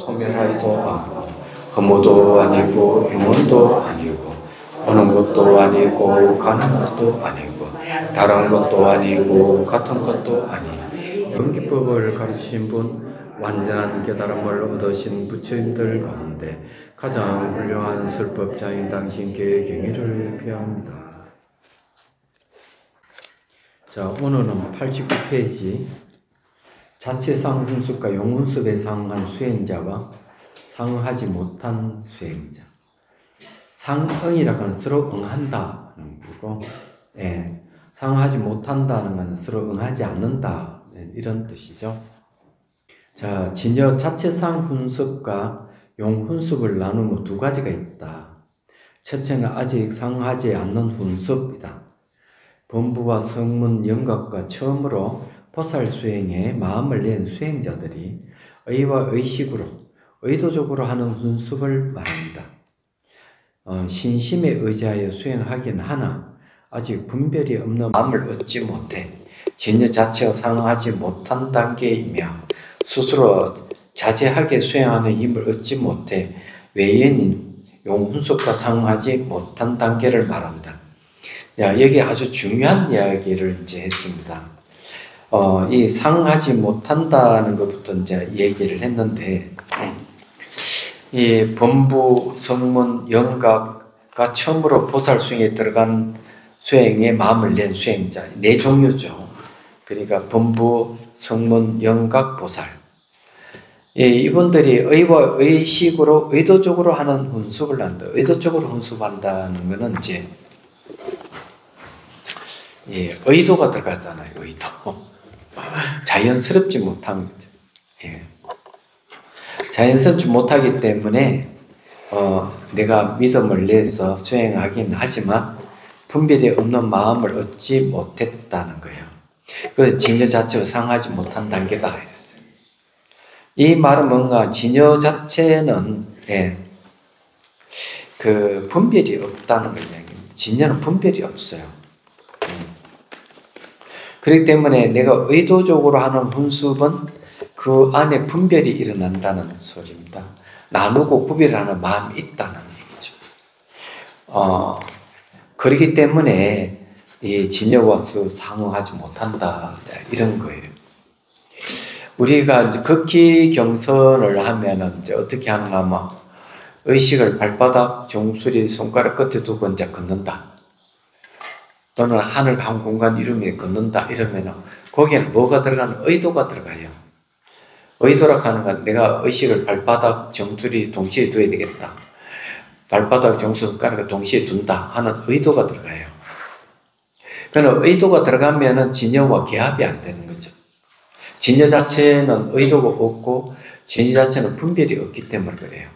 소멸하기도 않고 허무도 아니고 영원도 아니고 오는 것도 아니고 가는 것도 아니고 다른 것도 아니고 같은 것도 아니고 연기법을 가르치신 분, 완전한 깨달음을 얻으신 부처님들 가운데 가장 훌륭한 설법자인 당신께 경의를 표합니다. 자, 오늘은 89페이지 자체상 훈습과 용훈습에 상응한 수행자와 상응하지 못한 수행자. 상응이라고 하는 서로 응한다는 거고, 상응하지 못한다는 것은 서로 응하지 않는다, 이런 뜻이죠. 자, 진여 자체상 훈습과 용훈습을 나누면 두 가지가 있다. 첫째는 아직 상응하지 않는 훈습이다. 범부와 성문, 영각과 처음으로 보살 수행에 마음을 낸 수행자들이 의와 의식으로 의도적으로 하는 훈습을 말합니다. 신심에 의지하여 수행하긴 하나 아직 분별이 없는 마음을 얻지 못해 진여 자체와 상응하지 못한 단계이며 스스로 자제하게 수행하는 힘을 얻지 못해 외연인 용훈습과 상응하지 못한 단계를 말합니다. 여기 아주 중요한 이야기를 이제 했습니다. 이 상응하지 못한다는 것부터 이제 얘기를 했는데, 이 범부, 성문, 영각가 처음으로 보살 수행에 들어간 수행에 마음을 낸 수행자, 네 종류죠. 그러니까 범부, 성문, 영각, 보살. 이분들이 의와 의식으로 의도적으로 하는 훈습을 한다. 의도적으로 훈습한다는 것은 이제 의도가 들어가잖아요. 의도. 자연스럽지 못한 거죠. 자연스럽지 못하기 때문에 내가 믿음을 내서 수행하긴 하지만 분별이 없는 마음을 얻지 못했다는 거예요. 그래서 진여 자체로 상하지 못한 단계다 했어요. 이 말은 뭔가 진여 자체는 그 분별이 없다는 걸 이야기합니다. 진여는 분별이 없어요. 그렇기 때문에 내가 의도적으로 하는 훈습은 그 안에 분별이 일어난다는 소리입니다. 나누고 구별하는 마음이 있다는 얘기죠. 그렇기 때문에 이 진여와 상응하지 못한다, 이런 거예요. 우리가 극히 경선을 하면은 이제 어떻게 하는가 하면 의식을 발바닥, 종수리, 손가락 끝에 두고 이제 걷는다. 또는 하늘 한 공간 이름에 걷는다 이러면은 거기에는 뭐가 들어가는 의도가 들어가요. 의도라고 하는 건 내가 의식을 발바닥, 정수리 동시에 둬야 되겠다. 발바닥, 정수, 손가락을 동시에 둔다 하는 의도가 들어가요. 그러나 의도가 들어가면은 진여와 개합이 안 되는 거죠. 진여 자체는 의도가 없고 진여 자체는 분별이 없기 때문에 그래요.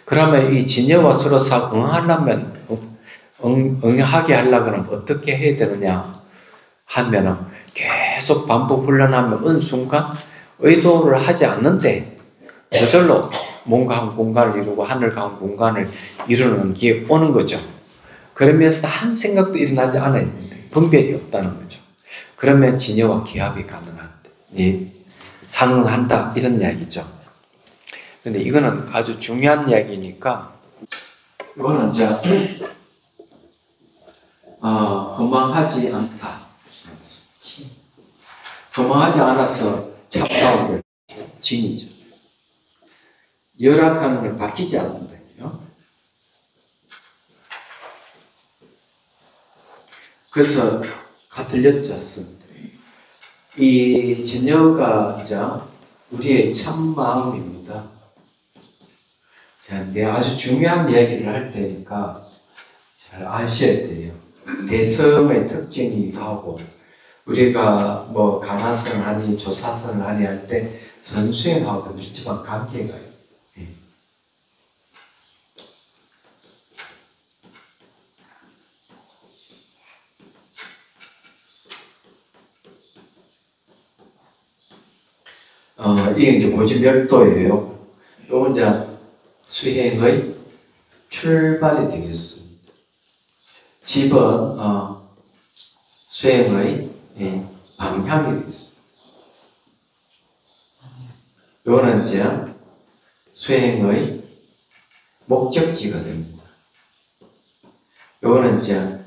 그러면 이 진여와 서로 응하려면 응하게 하려고 하면 어떻게 해야 되느냐 하면은 계속 반복 훈련하면 어느 순간 의도를 하지 않는데 저절로 몸과 한 공간을 이루고 하늘과 한 공간을 이루는 게 오는 거죠. 그러면서 한 생각도 일어나지 않아요. 분별이 없다는 거죠. 그러면 진여와 기합이 가능한다. 상응한다 이런 이야기죠. 근데 이거는 아주 중요한 이야기니까 이거는 이제 허망하지 않다. 허망하지 않아서 참다운 진이죠. 열악하는 걸 바뀌지 않는다요. 그래서 가틀렸죠. 이 진여가 우리의 참 마음입니다. 내가 아주 중요한 이야기를 할 테니까 잘 아셔야 돼요. 대성의 특징이기도 하고, 우리가 뭐 가나선을 하니 조사선을 하니 할 때 선수행하고도 밀접한 관계가 있어요. 이게 이제 고지별도예요. 요건 이제 수행의 출발이 되겠습니다. 집은 수행의 방향이 되겠습니다. 요거는 이제 수행의 목적지가 됩니다. 요거는 이제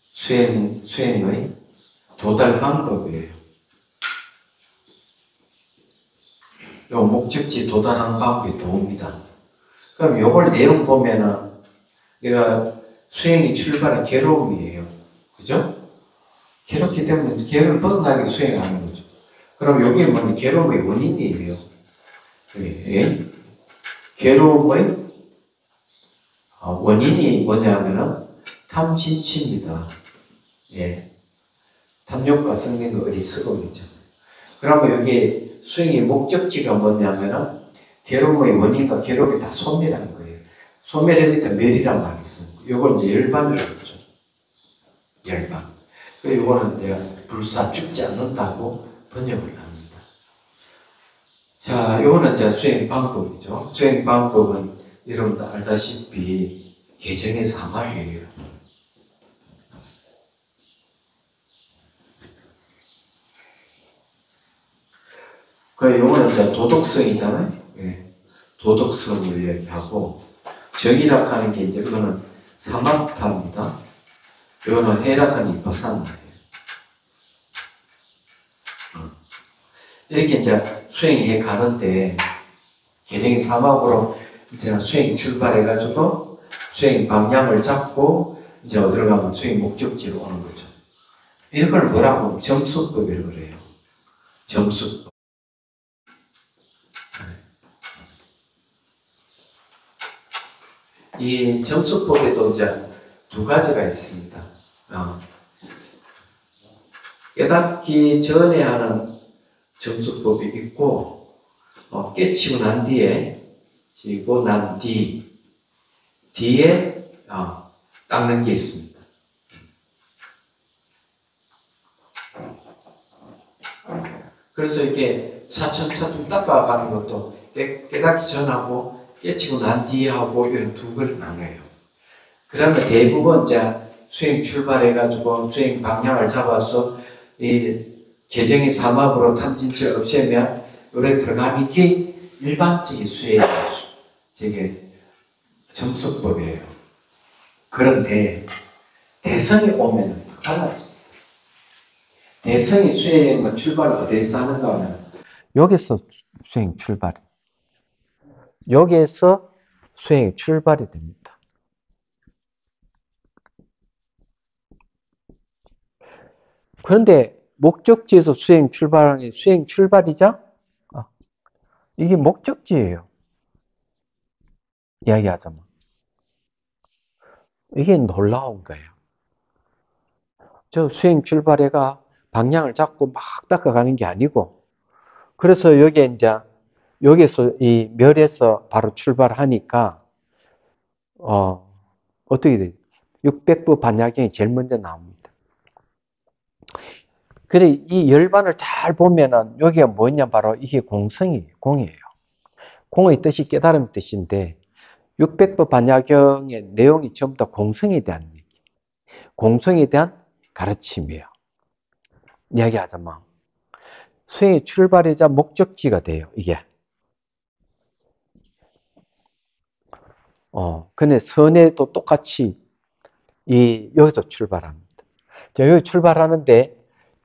수행의 도달 방법이에요. 요 목적지 도달하는 방법이 도움이다. 그럼 요걸 내용 보면은 내가 수행이 출발한 괴로움이에요. 그죠? 괴롭기 때문에 괴로움을 벗어나기 수행하는 거죠. 그럼 여기 뭐냐? 괴로움의 원인이에요. 예? 괴로움의 원인이 뭐냐면은 탐진치입니다. 예. 탐욕과 성능의 어리석음이죠. 그러면 여기 수행의 목적지가 뭐냐면은 괴로움의 원인과 괴로움이 다 소멸하는 거예요. 소멸하니까 멸이란 말이 있습니다. 이걸 이제 열반이라고 하죠. 열반. 이거는 내가 불사 죽지 않는다고 번역을 합니다. 자, 이거는 이제 수행 방법이죠. 수행 방법은 여러분도 알다시피 개정의 사막이에요. 요거는 이제 도덕성이잖아요. 예. 도덕성을 얘기하고, 정의락 하는 게 이제, 이거는 사막타입니다. 이거는 해락한 이파산나예요. 이렇게 이제 수행해 가는데, 개정의 사막으로 이제 수행 출발해가지고, 수행 방향을 잡고, 이제 어디로 가면 수행 목적지로 오는 거죠. 이런 걸 뭐라고 점수법이라고 그래요. 점수법. 이 점수법에도 이제 두 가지가 있습니다. 깨닫기 전에 하는 점수법이 있고, 깨치고 난 뒤에, 지고 난 뒤에, 닦는 게 있습니다. 그래서 이렇게 차츰차츰 닦아가는 것도 깨닫기 전하고 깨치고 난 뒤에 하고 이런 두 개를 나눠요. 그러면 대부분 이제 수행 출발해가지고 수행 방향을 잡아서 이 개정의 사막으로 탐진치를 없애면 요래 들어가는 게 일반적인 수행, 저게 점수법이에요. 그런데 대성이 오면 달라져. 대성이 수행의 출발을 어디서 하는가 하면 여기서 수행 출발이. 여기에서 수행이 출발이 됩니다. 그런데 목적지에서 수행 출발하는 게 수행 출발이죠? 이게 목적지예요. 이야기하자면. 이게 놀라운 거예요. 저 수행 출발해가 방향을 잡고 막 닦아가는 게 아니고, 그래서 여기에 이제, 여기서 이 멸에서 바로 출발하니까, 어떻게 돼요? 600부 반야경이 제일 먼저 나옵니다. 그래, 이 열반을 잘 보면은, 여기가 뭐냐, 바로 이게 공성이에요. 공이에요. 공의 뜻이 깨달음 뜻인데, 600부 반야경의 내용이 전부 다 공성에 대한 얘기. 공성에 대한 가르침이에요. 이야기하자면. 수행의 출발이자 목적지가 돼요, 이게. 근데 선에도 똑같이 여기서 출발합니다. 자, 여기 출발하는데,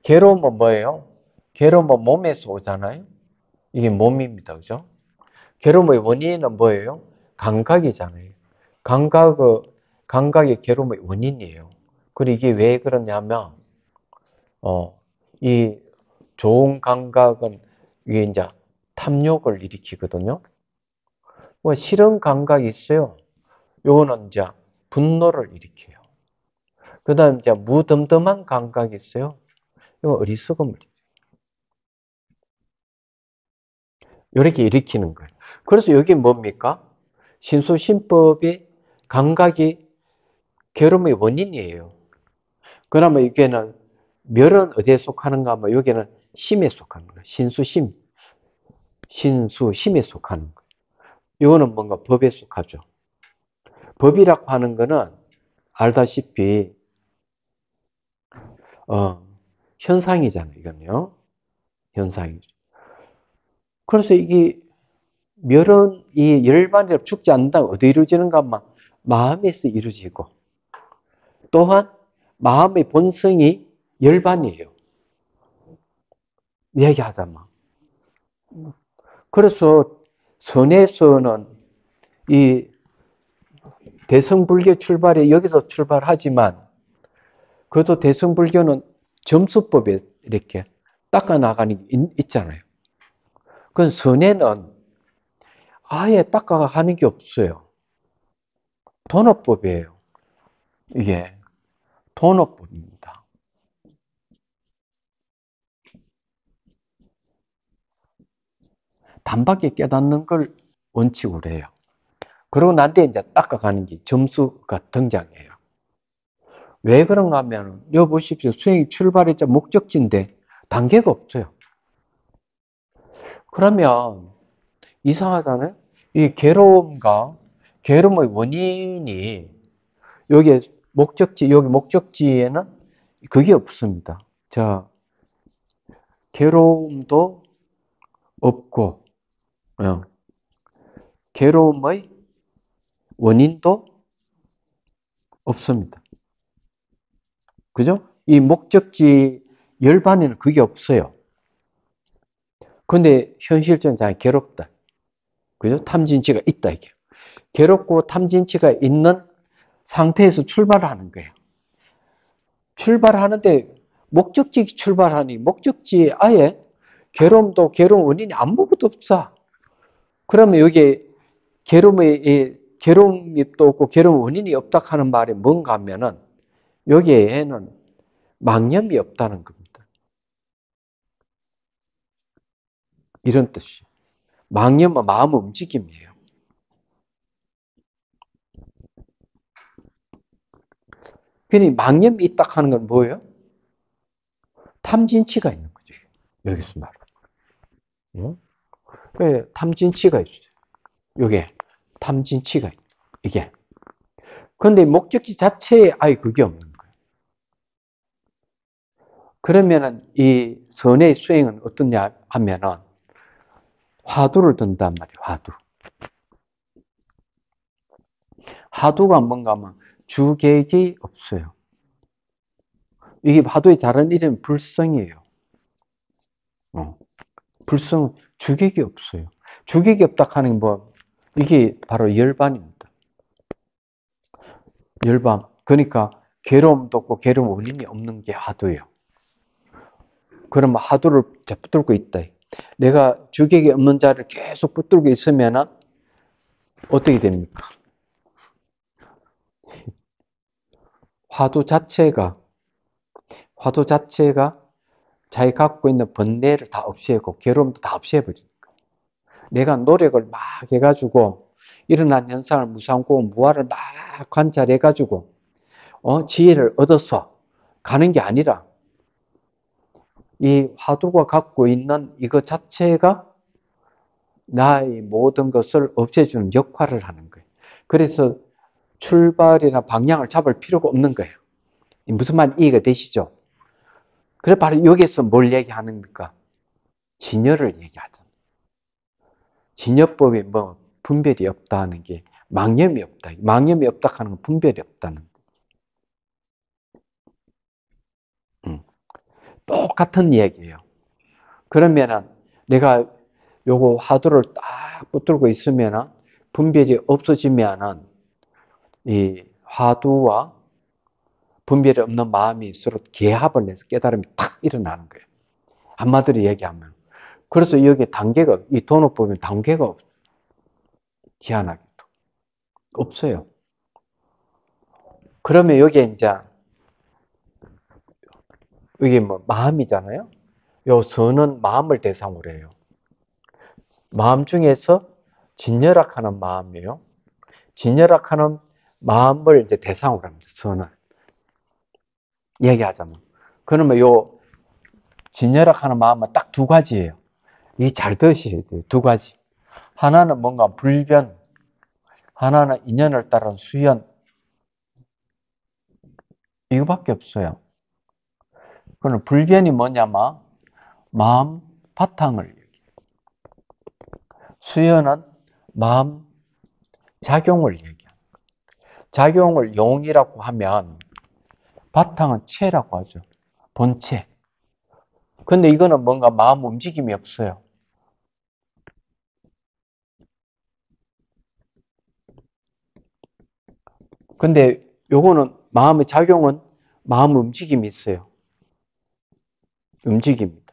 괴로움은 뭐예요? 괴로움은 몸에서 오잖아요? 이게 몸입니다. 그죠? 괴로움의 원인은 뭐예요? 감각이잖아요. 감각이 괴로움의 원인이에요. 그리고 이게 왜 그러냐면, 이 좋은 감각은 이게 이제 탐욕을 일으키거든요. 뭐 싫은 감각이 있어요. 요거는 이제 분노를 일으켜요. 그 다음 이제 무덤덤한 감각이 있어요. 이거 어리석음을 이렇게 일으키는 거예요. 그래서 여기 뭡니까? 신수신법이 감각이 괴로움의 원인이에요. 그러면 이게는 멸은 어디에 속하는가 하면 여기는 심에 속하는 거예요. 신수심에 속하는 거예요. 이거는 뭔가 법에 속하죠. 법이라고 하는 거는 알다시피 현상이잖아요. 이건요. 현상이죠. 그래서 이게 멸은 이 열반이라 죽지 않는다. 어디 이루어지는가? 마음에서 이루어지고, 또한 마음의 본성이 열반이에요. 얘기하자면. 그래서 선에서는 이 대성불교 출발이 여기서 출발하지만, 그래도 대성불교는 점수법에 이렇게 닦아 나가는 게 있잖아요. 그건 선에는 아예 닦아가는 게 없어요. 도노법이에요. 이게 도노법입니다. 단박에 깨닫는 걸 원칙으로 해요. 그러고 난 뒤에 이제 닦아가는 게 점수가 등장해요. 왜 그런가 하면, 여기 보십시오. 수행이 출발했자 목적지인데 단계가 없어요. 그러면 이상하잖아요? 이 괴로움과 괴로움의 원인이 여기 목적지에는 그게 없습니다. 자, 괴로움도 없고, 괴로움의 원인도 없습니다. 그죠? 이 목적지 열반에는 그게 없어요. 근데 현실적으로 잘 괴롭다. 그죠? 탐진치가 있다, 이게. 괴롭고 탐진치가 있는 상태에서 출발을 하는 거예요. 출발하는데 목적지 출발하니 목적지에 아예 괴로움도 괴로운 원인이 아무것도 없어. 그러면 여기 괴로움이 또 없고 괴로운 원인이 없다 하는 말이 뭔가 하면은 여기에는 망념이 없다는 겁니다. 이런 뜻이에요. 망념은 마음의 움직임이에요. 그러니 망념이 있다 하는 건 뭐예요? 탐진치가 있는 거죠. 여기서 말하는. 왜 탐진치가 있어요? 이게 탐진치가 있어요. 이게. 그런데 목적지 자체에 아예 그게 없는 거예요. 그러면은 이 선의 수행은 어떠냐 하면은 화두를 든단 말이에요. 화두. 화두가 뭔가 하면 주객이 없어요. 이게 화두의 다른 이름은 불성이에요. 불성, 주객이 없어요. 주객이 없다 하는 뭐, 이게 바로 열반입니다. 열반. 그러니까 괴로움도 없고 괴로움 원인이 없는 게 화두예요. 그러면 화두를 붙들고 있다. 내가 주객이 없는 자를 계속 붙들고 있으면 어떻게 됩니까? 화두 자체가 자기 갖고 있는 번뇌를 다 없애고 괴로움도 다 없애버리니까. 내가 노력을 막 해가지고 일어난 현상을 무상고 무아를 막 관찰해가지고 지혜를 얻어서 가는 게 아니라 이 화두가 갖고 있는 이것 자체가 나의 모든 것을 없애주는 역할을 하는 거예요. 그래서 출발이나 방향을 잡을 필요가 없는 거예요. 무슨 말 이해가 되시죠? 그래 바로 여기서 뭘 얘기하는겁니까? 진여를 얘기하잖아요. 진여법이 뭐 분별이 없다는 게 망념이 없다. 망념이 없다 하는 건 분별이 없다는 거예요. 똑같은 얘기예요. 그러면은 내가 요거 화두를 딱 붙들고 있으면은 분별이 없어지면은 이 화두와 분별이 없는 마음이 서로 개합을 해서 깨달음이 탁 일어나는 거예요. 한마디로 얘기하면. 그래서 여기 단계가, 이 도노법은 단계가 없어요. 희한하게도. 없어요. 그러면 여기에 이제, 이게 뭐 마음이잖아요? 요 선은 마음을 대상으로 해요. 마음 중에서 진열학하는 마음이에요. 진열학하는 마음을 이제 대상으로 합니다. 선은. 얘기하자면. 그러면 요 진열학하는 마음은 딱 두 가지예요. 이 잘 들으셔야 돼요. 두 가지. 하나는 뭔가 불변, 하나는 인연을 따른 수연. 이거밖에 없어요. 그럼 불변이 뭐냐면 마음 바탕을 얘기해요. 수연은 마음 작용을 얘기하는 거예요. 작용을 용이라고 하면 바탕은 체라고 하죠. 본체. 근데 이거는 뭔가 마음 움직임이 없어요. 근데 요거는 마음의 작용은 마음 움직임이 있어요. 움직입니다.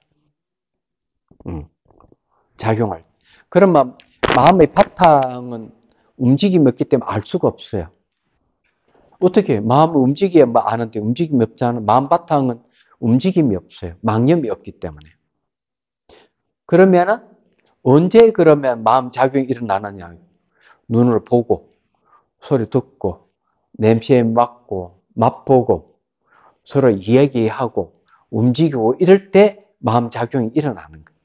작용할. 그러면 마음의 바탕은 움직임이 없기 때문에 알 수가 없어요. 어떻게 마음을 움직여야 아는데 움직임이 없잖아. 마음 바탕은 움직임이 없어요. 망념이 없기 때문에. 그러면은 언제 그러면 마음 작용이 일어나느냐? 눈을 보고 소리 듣고 냄새 맡고 맛보고 서로 이야기하고 움직이고 이럴 때 마음 작용이 일어나는 거예요.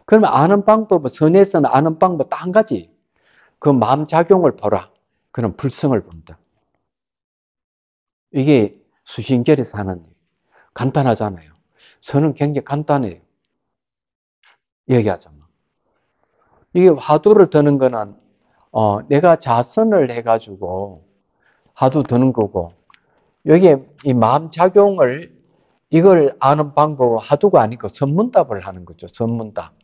그러면 아는 방법은 선에서는 아는 방법 딱 한 가지. 그 마음 작용을 보라. 그런 불성을 본다. 이게 수신결에서 하는 간단하잖아요. 선은 굉장히 간단해요. 얘기하자면. 이게 화두를 드는 거는 내가 자선을 해가지고 화두 드는 거고 여기에 이 마음 작용을 이걸 아는 방법은 화두가 아니고 선문답을 하는 거죠. 선문답.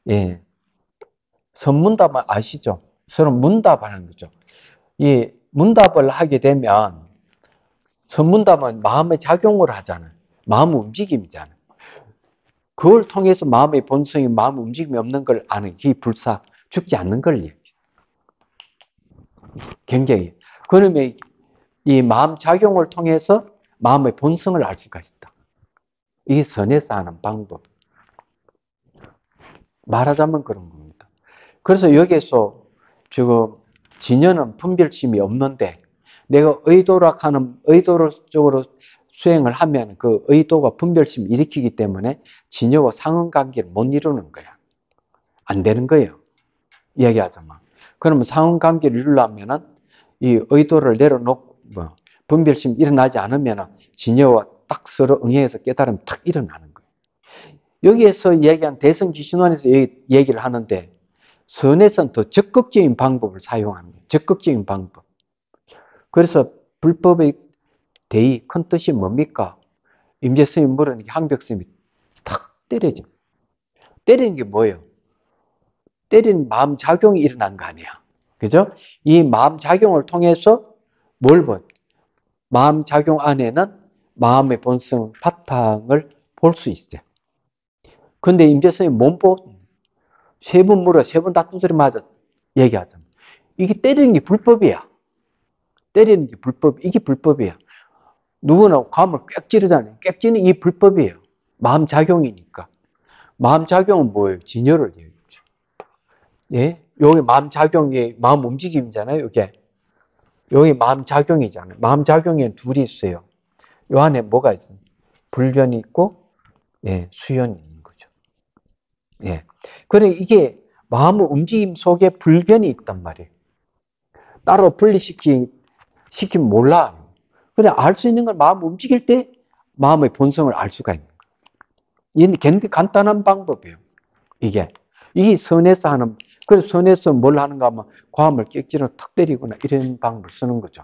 예. 선문답은 아시죠? 서로 문답하는 거죠. 이 문답을 하게 되면 선문답은 마음의 작용을 하잖아요. 마음 움직임이잖아요. 그걸 통해서 마음의 본성이 마음 움직임이 없는 걸 아는 이 불사 죽지 않는 걸 얘기해요. 굉장히. 그러면 이 마음 작용을 통해서 마음의 본성을 알 수가 있다. 이게 선에서 하는 방법. 말하자면 그런 겁니다. 그래서 여기에서 지금 진여는 분별심이 없는데 내가 의도적으로 수행을 하면 그 의도가 분별심을 일으키기 때문에 진여와 상응관계를 못 이루는 거야. 안 되는 거예요. 이야기하자면. 그러면 상응관계를 이루려면은 이 의도를 내려놓고 분별심이 일어나지 않으면 진여와 딱 서로 응해서 깨달음이 탁 일어나는 거예요. 여기에서 얘기한 대성지신론에서 얘기를 하는데 선에서는 더 적극적인 방법을 사용하는 거예요. 적극적인 방법. 그래서 불법의 대의 큰 뜻이 뭡니까? 임재스님이 물으니까 항벽스님이 탁 때려줘. 때리는 게 뭐예요? 때리는 마음 작용이 일어난 거 아니야. 그죠? 이 마음 작용을 통해서 뭘 봐? 마음 작용 안에는 마음의 본성 바탕을 볼 수 있어요. 근데 임재스님이 못 보. 세 번 물어, 세 번 다 두드려 맞아. 얘기하잖아. 이게 때리는 게 불법이야. 때리는 게 불법, 이게 불법이야. 누구나 감을 꽥 찌르잖아요. 꽥 찌는 이 불법이에요. 마음 작용이니까. 마음 작용은 뭐예요? 진여를 얘기하죠. 예? 여기 마음 작용이 마음 움직임이잖아요. 이게. 여기 마음 작용이잖아요. 마음 작용에 둘이 있어요. 요 안에 뭐가 있어요? 불변이 있고, 예, 수연이 있는 거죠. 예. 그래, 이게 마음의 움직임 속에 불변이 있단 말이에요. 따로 분리시키면 몰라. 그래, 알 수 있는 건 마음 움직일 때 마음의 본성을 알 수가 있는 거예요. 이게 굉장히 간단한 방법이에요. 이게 선에서 하는, 그래서 선에서 뭘 하는가 하면 과음을 객지로 탁 때리거나 이런 방법을 쓰는 거죠.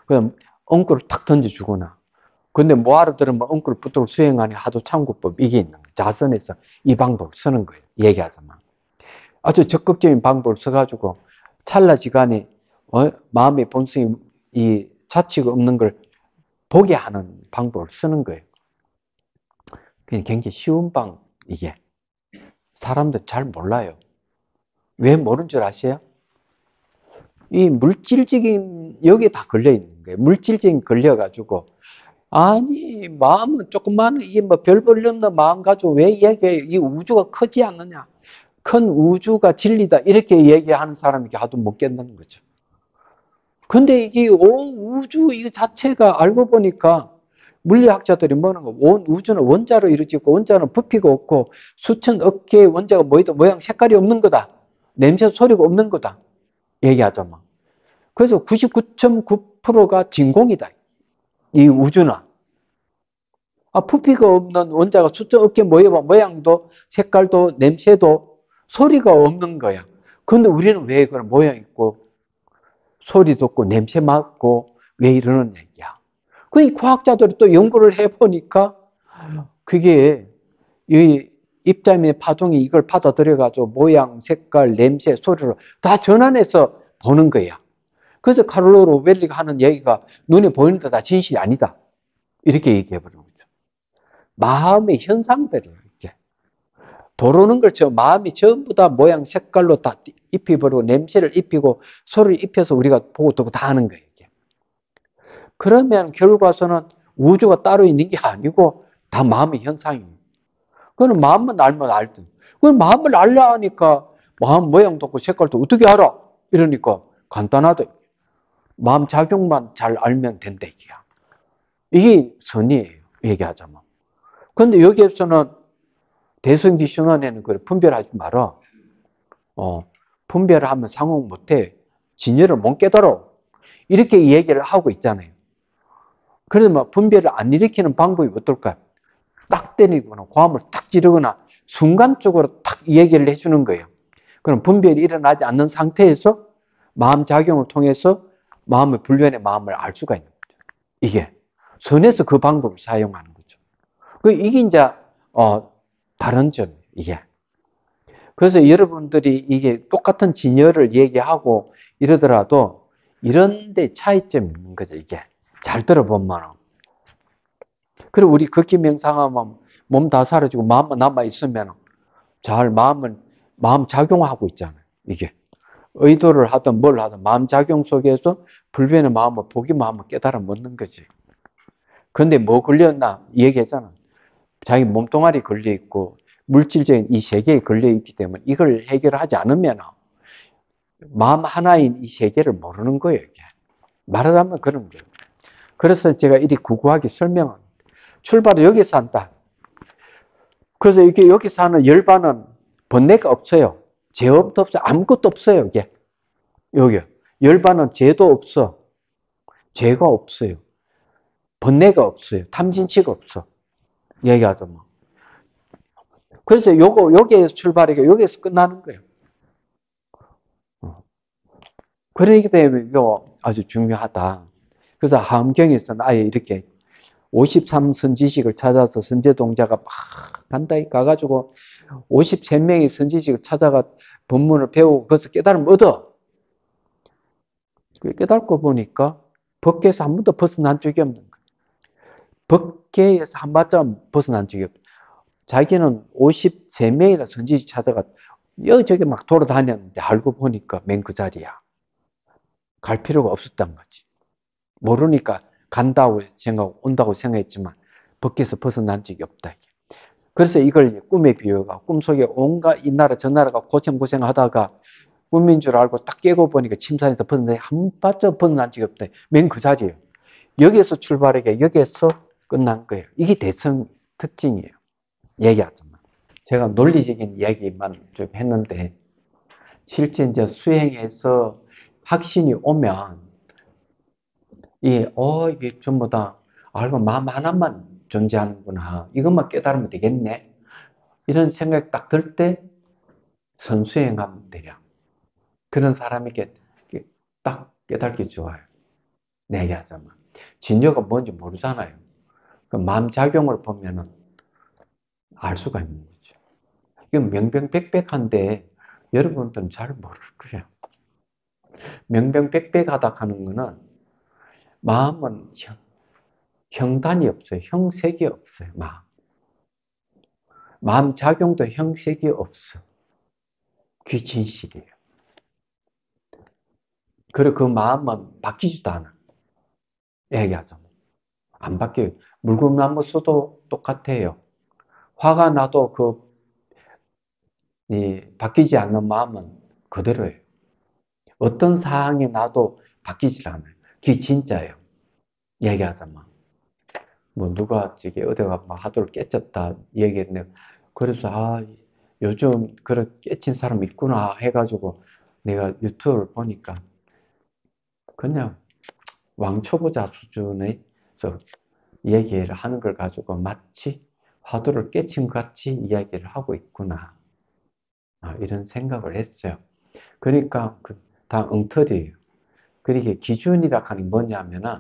그럼 엉구를 탁 던져주거나. 근데 뭐 알아들으면 엉구를 붙들고 수행하니 하도 참고법 이게 있는 거예요. 자선에서 이 방법을 쓰는 거예요. 얘기하자면. 아주 적극적인 방법을 써가지고 찰나지간에 마음의 본성이 이 자치가 없는 걸 보게 하는 방법을 쓰는 거예요. 그게 굉장히 쉬운 이게. 사람들 잘 몰라요. 왜 모르는 줄 아세요? 이 물질적인, 여기에 다 걸려 있는 거예요. 물질적인 걸려가지고, 아니, 마음은 조그만, 이게 뭐 별 볼 없는 마음 가지고 왜 얘기해요? 이 우주가 크지 않느냐? 큰 우주가 진리다. 이렇게 얘기하는 사람이 하도 못 깨닫는 거죠. 근데 이게 우주 이 자체가 알고 보니까 물리학자들이 뭐는 거, 우주는 원자로 이루어지고 원자는 부피가 없고 수천억 개의 원자가 모여도 모양 색깔이 없는 거다. 냄새 소리가 없는 거다. 얘기하자면. 그래서 99.9%가 진공이다. 이 우주는. 부피가 없는 원자가 수천억 개 모여봐 모양도 색깔도 냄새도 소리가 없는 거야. 근데 우리는 왜 그런 모양 있고 소리도 없고 냄새 맡고 왜 이러는 얘기야. 그 과학자들이 또 연구를 해보니까 그게 이 입자면의 파동이 이걸 받아들여가지고 모양, 색깔, 냄새, 소리를 다 전환해서 보는 거야. 그래서 카를로 로벨리가 하는 얘기가 눈에 보이는 게 다 진실이 아니다. 이렇게 얘기해버리는 거죠. 마음의 현상들이에요. 이게. 도로는 것처럼 마음이 전부 다 모양, 색깔로 다 입혀버리고 냄새를 입히고 소리를 입혀서 우리가 보고 듣고 다 하는 거예요. 이게. 그러면 결과서는 우주가 따로 있는 게 아니고 다 마음의 현상입니다. 그거는 마음만 알면 알든. 그건 마음을 알려 하니까 마음 모양도 없고 색깔도 어떻게 알아? 이러니까 간단하다. 마음 작용만 잘 알면 된다 이게야. 이게 선이에요. 얘기하자면. 그런데 여기에서는 대성기승원에는 그걸 분별하지 마라. 분별을 하면 상혹 못해. 진열을 못 깨달아. 이렇게 얘기를 하고 있잖아요. 그래서 막 분별을 안 일으키는 방법이 어떨까요? 딱 때리거나 고함을 탁 지르거나 순간적으로 탁 얘기를 해주는 거예요. 그럼 분별이 일어나지 않는 상태에서 마음 작용을 통해서 마음의 불변의 마음을 알 수가 있는 거죠. 이게 선에서 그 방법을 사용하는 거죠. 이게 이제 다른 점이에요. 이게. 그래서 여러분들이 이게 똑같은 진열을 얘기하고 이러더라도 이런 데 차이점이 있는 거죠. 이게 잘 들어보면. 그리고 우리 걷기 명상하면 몸 다 사라지고 마음만 남아 있으면 잘 마음 작용하고 있잖아요. 이게 의도를 하든 뭘 하든 마음 작용 속에서 불변의 마음을 보기만 하면 깨달아 먹는 거지. 근데 뭐 걸렸나 얘기했잖아. 자기 몸뚱아리 걸려 있고 물질적인 이 세계에 걸려 있기 때문에 이걸 해결하지 않으면 마음 하나인 이 세계를 모르는 거예요. 이게. 말하자면 그런 거예요. 그래서 제가 이리 구구하게 설명은 출발을 여기서 한다. 그래서 이게 여기서 하는 열반은 번뇌가 없어요. 죄업도 없어요. 아무것도 없어요. 이게. 여기. 열반은 죄도 없어. 죄가 없어요. 번뇌가 없어요. 탐진치가 없어. 얘기하자면. 그래서 여기에서 출발이고 여기에서 끝나는 거예요. 그러기 때문에 이거 아주 중요하다. 그래서 하엄경에서는 아예 이렇게 53선지식을 찾아서 선제동자가 막 간다 가가지고 53명의 선지식을 찾아가 법문을 배우고 거기서 깨달음을 얻어. 깨닫고 보니까 법계에서 한 번도 벗어난 적이 없는 거예요. 법계에서 한 발자국 벗어난 적이 없어요. 자기는 53명이나 선지식 찾아가 여기저기 막 돌아다녔는데 알고 보니까 맨 그 자리야. 갈 필요가 없었던 거지. 모르니까 간다고 생각하고 온다고 생각했지만 법계에서 벗어난 적이 없다. 그래서 이걸 꿈에 비유가 꿈속에 온갖 이 나라 저 나라가 고생하다가 꿈인 줄 알고 딱 깨고 보니까 침상에서 벗어나서 한 발짝 벗어난 적이 없다. 맨 그 자리예요. 여기에서 출발하게 여기에서 끝난 거예요. 이게 대성 특징이에요. 얘기하자면. 제가 논리적인 이야기만 좀 했는데 실제 이제 수행해서 확신이 오면 이게 전부 다 알고 마음 하나만 존재하는구나. 이것만 깨달으면 되겠네. 이런 생각 딱 들 때 선수행하면 돼요. 그런 사람에게 딱 깨닫기 좋아요. 내 얘기하자면. 진료가 뭔지 모르잖아요. 그 마음 작용을 보면은 알 수가 있는 거죠. 이건 명명백백한데 여러분들은 잘 모를 거예요. 명명백백하다 하는 거는 마음은 형단이 없어요. 형색이 없어요. 마음 작용도 형색이 없어. 그게 진실이에요. 그리고 그 마음은 바뀌지도 않아. 얘기하자면. 안 바뀌어요. 물구나무 써도 똑같아요. 화가 나도 바뀌지 않는 마음은 그대로예요. 어떤 상황이 나도 바뀌질 않아요. 그게 진짜예요. 얘기하자면. 뭐 누가 어디가 막 하도를 깨쳤다 얘기했는데 그래서 요즘 그런 깨친 사람 있구나 해가지고 내가 유튜브를 보니까 그냥 왕초보자 수준의 얘기를 하는 걸 가지고 마치 화두를 깨친 것 같이 이야기를 하고 있구나. 이런 생각을 했어요. 그러니까 다 엉터리예요. 그러니까 기준이라 하는 게 뭐냐면은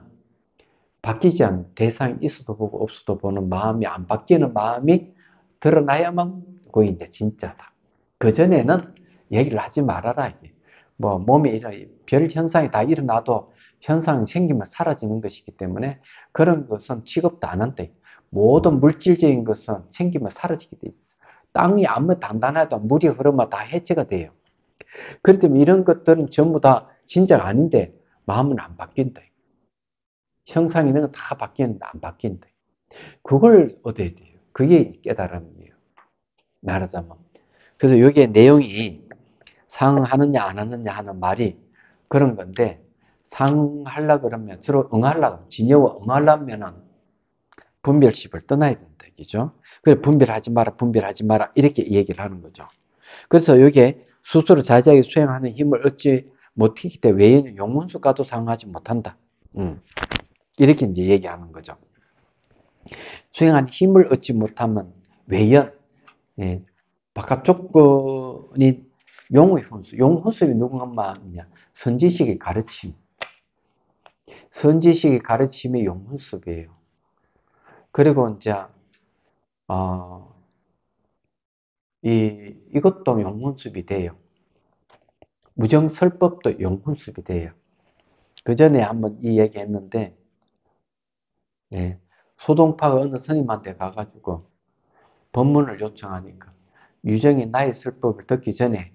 바뀌지 않는 대상이 있어도 보고 없어도 보는 마음이 안 바뀌는 마음이 드러나야만 그게 이제 진짜다. 그전에는 얘기를 하지 말아라. 이게. 뭐 몸에 이런 별 현상이 다 일어나도 현상이 생기면 사라지는 것이기 때문에 그런 것은 취급도 안 한다. 모든 물질적인 것은 생기면 사라지게 돼 있어. 땅이 아무리 단단해도 물이 흐르면 다 해체가 돼요. 그렇기 때문에 이런 것들은 전부 다 진짜가 아닌데 마음은 안 바뀐다. 형상 있는 건 다 바뀌는데 안 바뀐다. 그걸 얻어야 돼요. 그게 깨달음이에요. 말하자면. 그래서 여기에 내용이 상하느냐 안 하느냐 하는 말이 그런 건데 상하려 그러면 주로 응하려고 진여와 응하려면은 분별심을 떠나야 된다. 그죠? 그래서 분별하지 마라 이렇게 얘기를 하는 거죠. 그래서 여기에 스스로 자제하게 수행하는 힘을 얻지 못했기 때문에 외에는 용문수가도 상하지 못한다. 이렇게 이제 얘기하는 거죠. 수행한 힘을 얻지 못하면 외연, 예, 바깥 조건이 용의 훈수. 용 훈수이 누군가 말이냐? 선지식의 가르침. 선지식의 가르침이 용 훈수이에요. 그리고 이제 이것도 용 훈수이 돼요. 무정설법도 용 훈수이 돼요. 그 전에 한번 이 얘기 했는데, 예, 소동파가 어느 스님한테 가가지고 법문을 요청하니까 유정이 나의 설법을 듣기 전에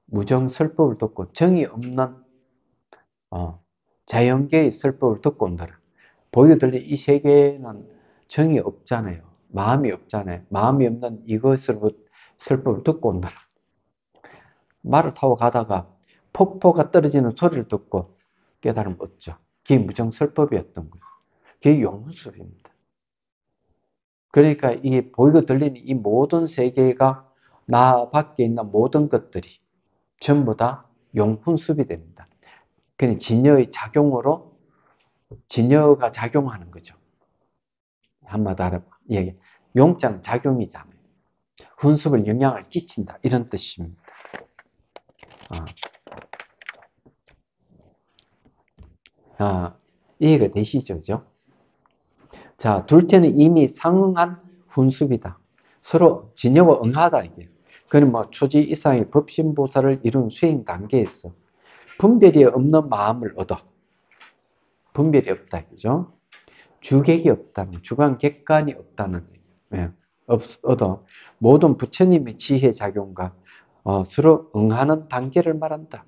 무정설법을 듣고 정이 없는 자연계의 설법을 듣고 온다라. 보이고 들린 이 세계에는 정이 없잖아요. 마음이 없잖아요. 마음이 없는 이것을 설법을 듣고 온다라. 말을 타고 가다가 폭포가 떨어지는 소리를 듣고 깨달음 얻죠. 그게 무정설법이었던 거예요. 그게 용문술입니다. 그러니까 이 보이고 들리는 이 모든 세계가 나 밖에 있는 모든 것들이 전부 다 용훈습이 됩니다. 그냥 진여의 작용으로 진여가 작용하는 거죠. 한마디로 얘기. 용자는 작용이잖아요. 훈습을 영향을 끼친다 이런 뜻입니다. 이해가 되시죠? 그죠? 자, 둘째는 이미 상응한 훈습이다. 서로 진여와 응하다 이게. 그는 뭐 초지 이상의 법신보살을 이룬 수행 단계에서 분별이 없는 마음을 얻어. 분별이 없다, 그죠? 주객이 없다는, 주관 객관이 없다는, 예, 얻어. 모든 부처님의 지혜 작용과 서로 응하는 단계를 말한다.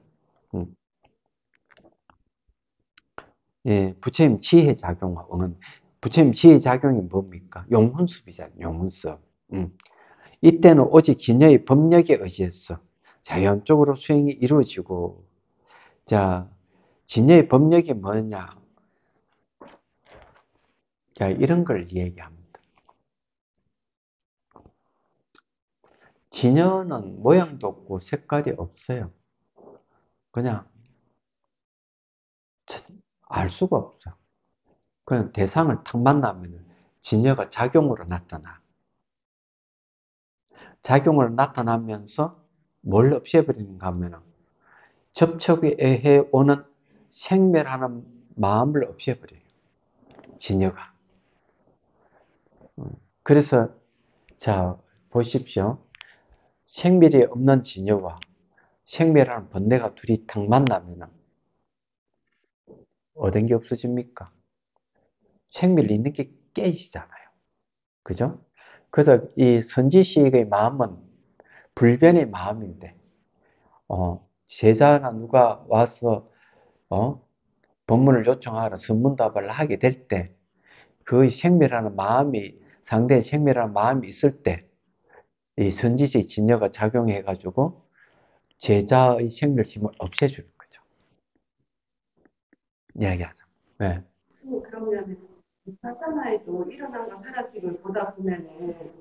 예, 부처님 지혜 작용과 응은, 부처님 지혜 작용이 뭡니까? 용훈습이잖아요, 용훈습. 이때는 오직 진여의 법력에 의지해서 자연적으로 수행이 이루어지고, 자, 진여의 법력이 뭐냐? 자, 이런 걸 얘기합니다. 진여는 모양도 없고 색깔이 없어요. 그냥 알 수가 없어. 그냥 대상을 탁 만나면 진여가 작용으로 나타나. 작용으로 나타나면서 뭘 없애버리는가 하면 접촉에 의해 오는 생멸하는 마음을 없애버려요. 진여가. 그래서 자 보십시오. 생멸이 없는 진여와 생멸하는 번뇌가 둘이 탁 만나면 얻은 게 없어집니까? 생멸이 있는 게 깨지잖아요. 그죠? 그래서 이 선지식의 마음은 불변의 마음인데, 제자나 누가 와서, 법문을 요청하라, 선문답을 하게 될 때, 그 생멸하는 마음이, 상대의 생멸하는 마음이 있을 때, 이 선지식 진여가 작용해가지고, 제자의 생멸심을 없애주는 거죠. 이야기하죠. 네. 그러면 vipassana에도 일어난과 사라짐을 보다 보면은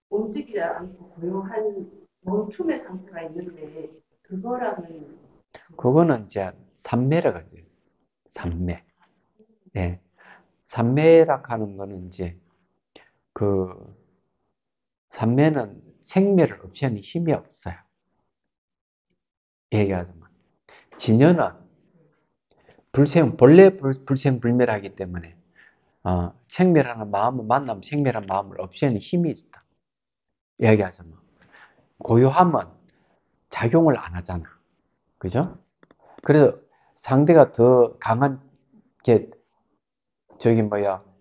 움직이지 않고 고요한 멈춤의 상태가 있는데 그거랑은 그거는 이제 삼매라고 하죠. 삼매. 네. 삼매락 하는 거는 이제 그 삼매는 생멸을 없애는 힘이 없어요. 얘기하자면 진여는 본래 불생불멸하기 때문에 생멸하는 마음을 만나면 생멸한 마음을 없애는 힘이 있다. 이야기하자면 고요함은 작용을 안 하잖아. 그죠? 그래서 상대가 더 강한 게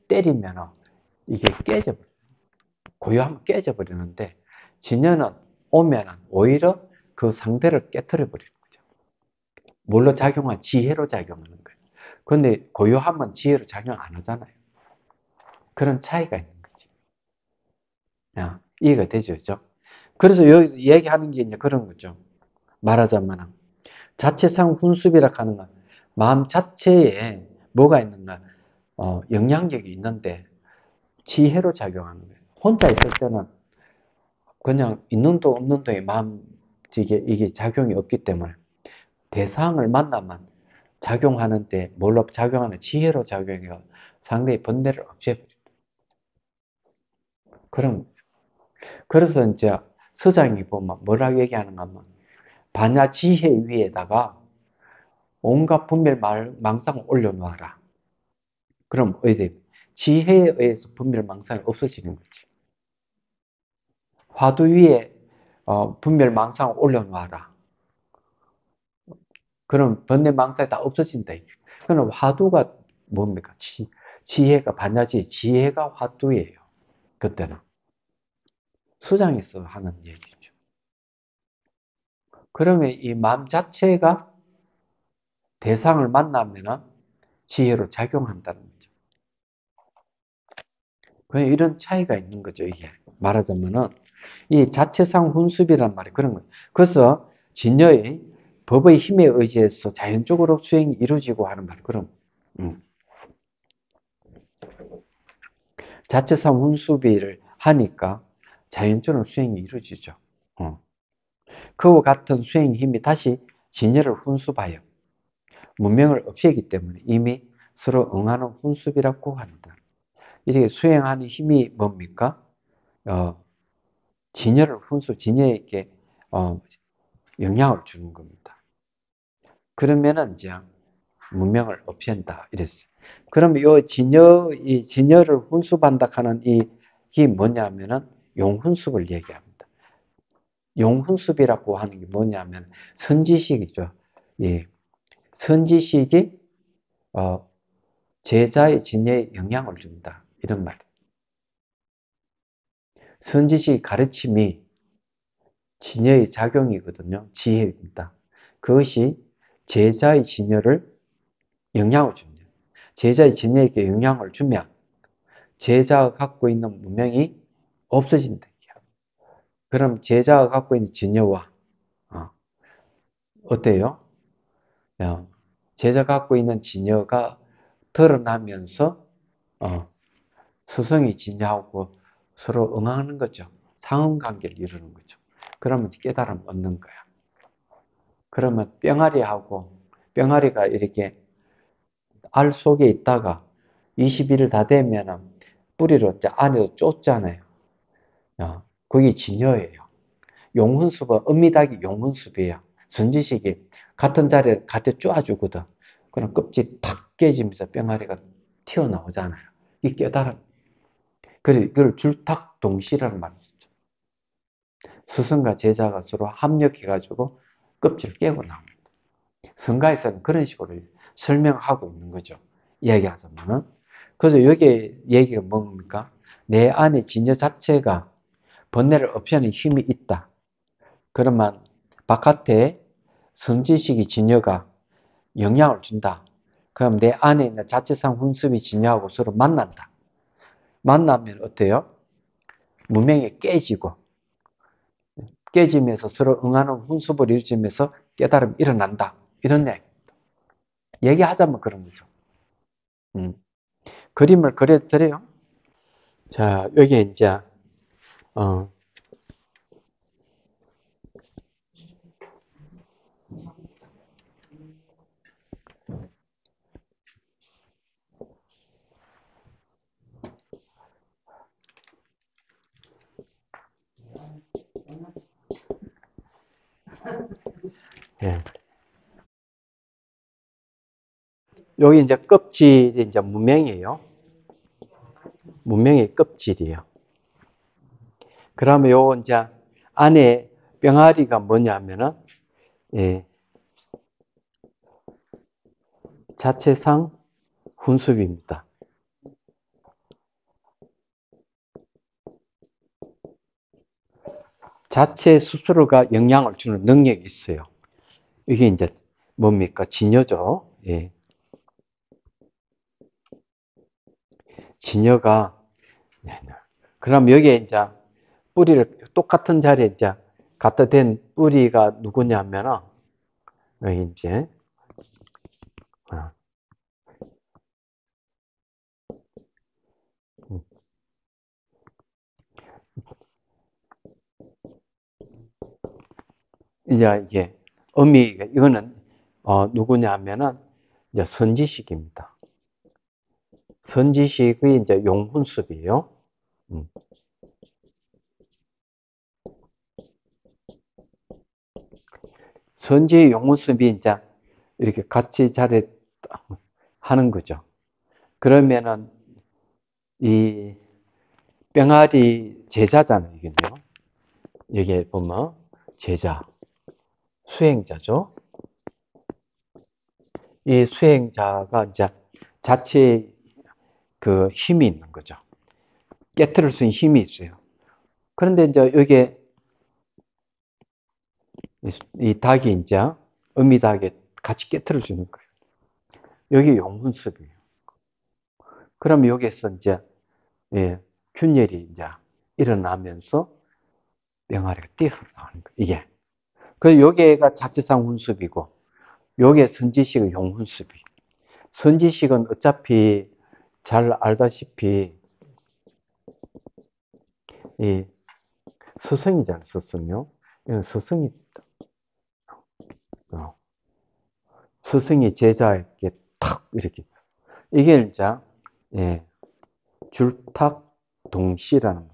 때리면 이게 깨져버려. 고요하면 깨져버리는데 진여는 오면은 오히려 그 상대를 깨트려 버리는 거죠. 뭘로 작용한? 지혜로 작용하는 거예요. 근데 고요함은 지혜로 작용 안 하잖아요. 그런 차이가 있는 거지. 이해가 되죠? 그죠? 그래서 여기서 얘기하는 게 이제 그런 거죠. 말하자면 자체상 훈수비라 하는 건 마음 자체에 뭐가 있는가? 영향력이 있는데 지혜로 작용하는 거예요. 혼자 있을 때는 그냥 있는 도 없는 도의 마음 이게 작용이 없기 때문에 대상을 만나면 작용하는데 뭘로 작용하는? 지혜로 작용해요. 상대의 번뇌를 없애버려요. 그럼 그래서 이제 서장이 보면 뭐라고 얘기하는가 하면 반야 지혜 위에다가 온갖 분별 망상을 올려놓아라. 그럼 어디 지혜에 의해서 분별 망상이 없어지는 거지. 화두 위에 분별 망상을 올려놓아라. 그럼 번뇌 망상이 다 없어진다. 그럼 화두가 뭡니까? 지혜가 반야지 지혜가 화두예요. 그때는 수장에서 하는 얘기죠. 그러면 이 마음 자체가 대상을 만나면은 지혜로 작용한다는 거죠. 그냥 이런 차이가 있는 거죠. 이게 말하자면은 이 자체상 훈습이란 말이 그런 거예요. 그래서 진여의 법의 힘에 의지해서 자연적으로 수행이 이루어지고 하는 말. 그럼 자체상 훈수비를 하니까 자연적으로 수행이 이루어지죠. 그와 같은 수행 힘이 다시 진여를 훈수하여 문명을 없애기 때문에 이미 서로 응하는 훈수비라고 한다. 이렇게 수행하는 힘이 뭡니까? 진여를 진여에게 영향을 주는 겁니다. 그러면은 이제 문명을 없앤다 이랬어요. 그럼 이 진여를 훈수한다 하는 이게 뭐냐면은 용훈습을 얘기합니다. 용훈습이라고 하는 게 뭐냐면 선지식이죠. 예. 선지식이 제자의 진여에 영향을 준다. 이런 말이에요. 선지식 가르침이 진여의 작용이거든요. 지혜입니다. 그것이 제자의 진여를 영향을 줍니다. 제자의 진여에게 영향을 주면 제자가 갖고 있는 문명이 없어진다. 그럼 제자가 갖고 있는 진여와 어때요? 제자가 갖고 있는 진여가 드러나면서 스승이 진여하고 서로 응하는 거죠. 상응관계를 이루는 거죠. 그러면 깨달음 얻는 거야. 그러면 뿅아리가 이렇게 알 속에 있다가 21일 다 되면 뿌리로 안에도 쫓잖아요. 그게 진여예요. 용훈수가 은미닭이 용훈수이에요. 순지식이 같은 자리에 갖다 쪼아주거든. 그럼 껍질이 탁 깨지면서 뿅아리가 튀어나오잖아요. 이 깨달음. 그래서 이걸 줄탁동시라는 말을 쓰죠. 스승과 제자가 서로 합력해가지고 껍질을 깨고 나옵니다. 성가에서는 그런 식으로 설명하고 있는 거죠. 이야기하자면은. 그래서 여기 얘기가 뭡니까? 내 안에 진여 자체가 번뇌를 없애는 힘이 있다. 그러면 바깥에 선지식이 진여가 영향을 준다. 그럼 내 안에 있는 자체상 훈습이 진여하고 서로 만난다. 만나면 어때요? 문명이 깨지면서 서로 응하는 훈습을 이루어지면서 깨달음이 일어난다. 이런 얘기하자면 그런 거죠. 그림을 그려드려요. 자, 여기 이제 어, 예. 여기 이제 껍질이 이제 문명이에요. 문명의 껍질이에요. 그러면 요 이제 안에 병아리가 뭐냐면은, 예, 자체상 훈수비입니다. 자체 스스로가 영향을 주는 능력이 있어요. 이게 이제 뭡니까? 진여죠. 예. 진여가, 그럼 여기에 이제 뿌리를 똑같은 자리에 이제 갖다 댄 뿌리가 누구냐면은, 여기 이제, 이제 이게 이거는 누구냐면은 이제 선지식입니다. 선지식의 이제 용훈습이에요. 선지 용훈습이 이제 이렇게 같이 자리 하는 거죠. 그러면은 이 병아리 제자잖아요, 이게요. 여기에 보면 제자, 수행자죠. 이 수행자가 이제 자체 그 힘이 있는 거죠. 깨트릴 수 있는 힘이 있어요. 그런데 이제 여기에 이 닭이 이제 어미닭에 같이 깨트려 주는 거예요. 여기 용훈습이에요. 그럼 여기에서 이제 균열이 이제 일어나면서 병아리가 뛰어나오는 거예요. 이게. 그래서 여기가 자체상 훈습이고, 여기에 선지식의 용훈습이. 선지식은 어차피 잘 알다시피 이 스승이잖아요, 스승요. 이건 스승입니다. 스승이 제자에게 탁 이렇게. 이게 이제 줄탁동시라는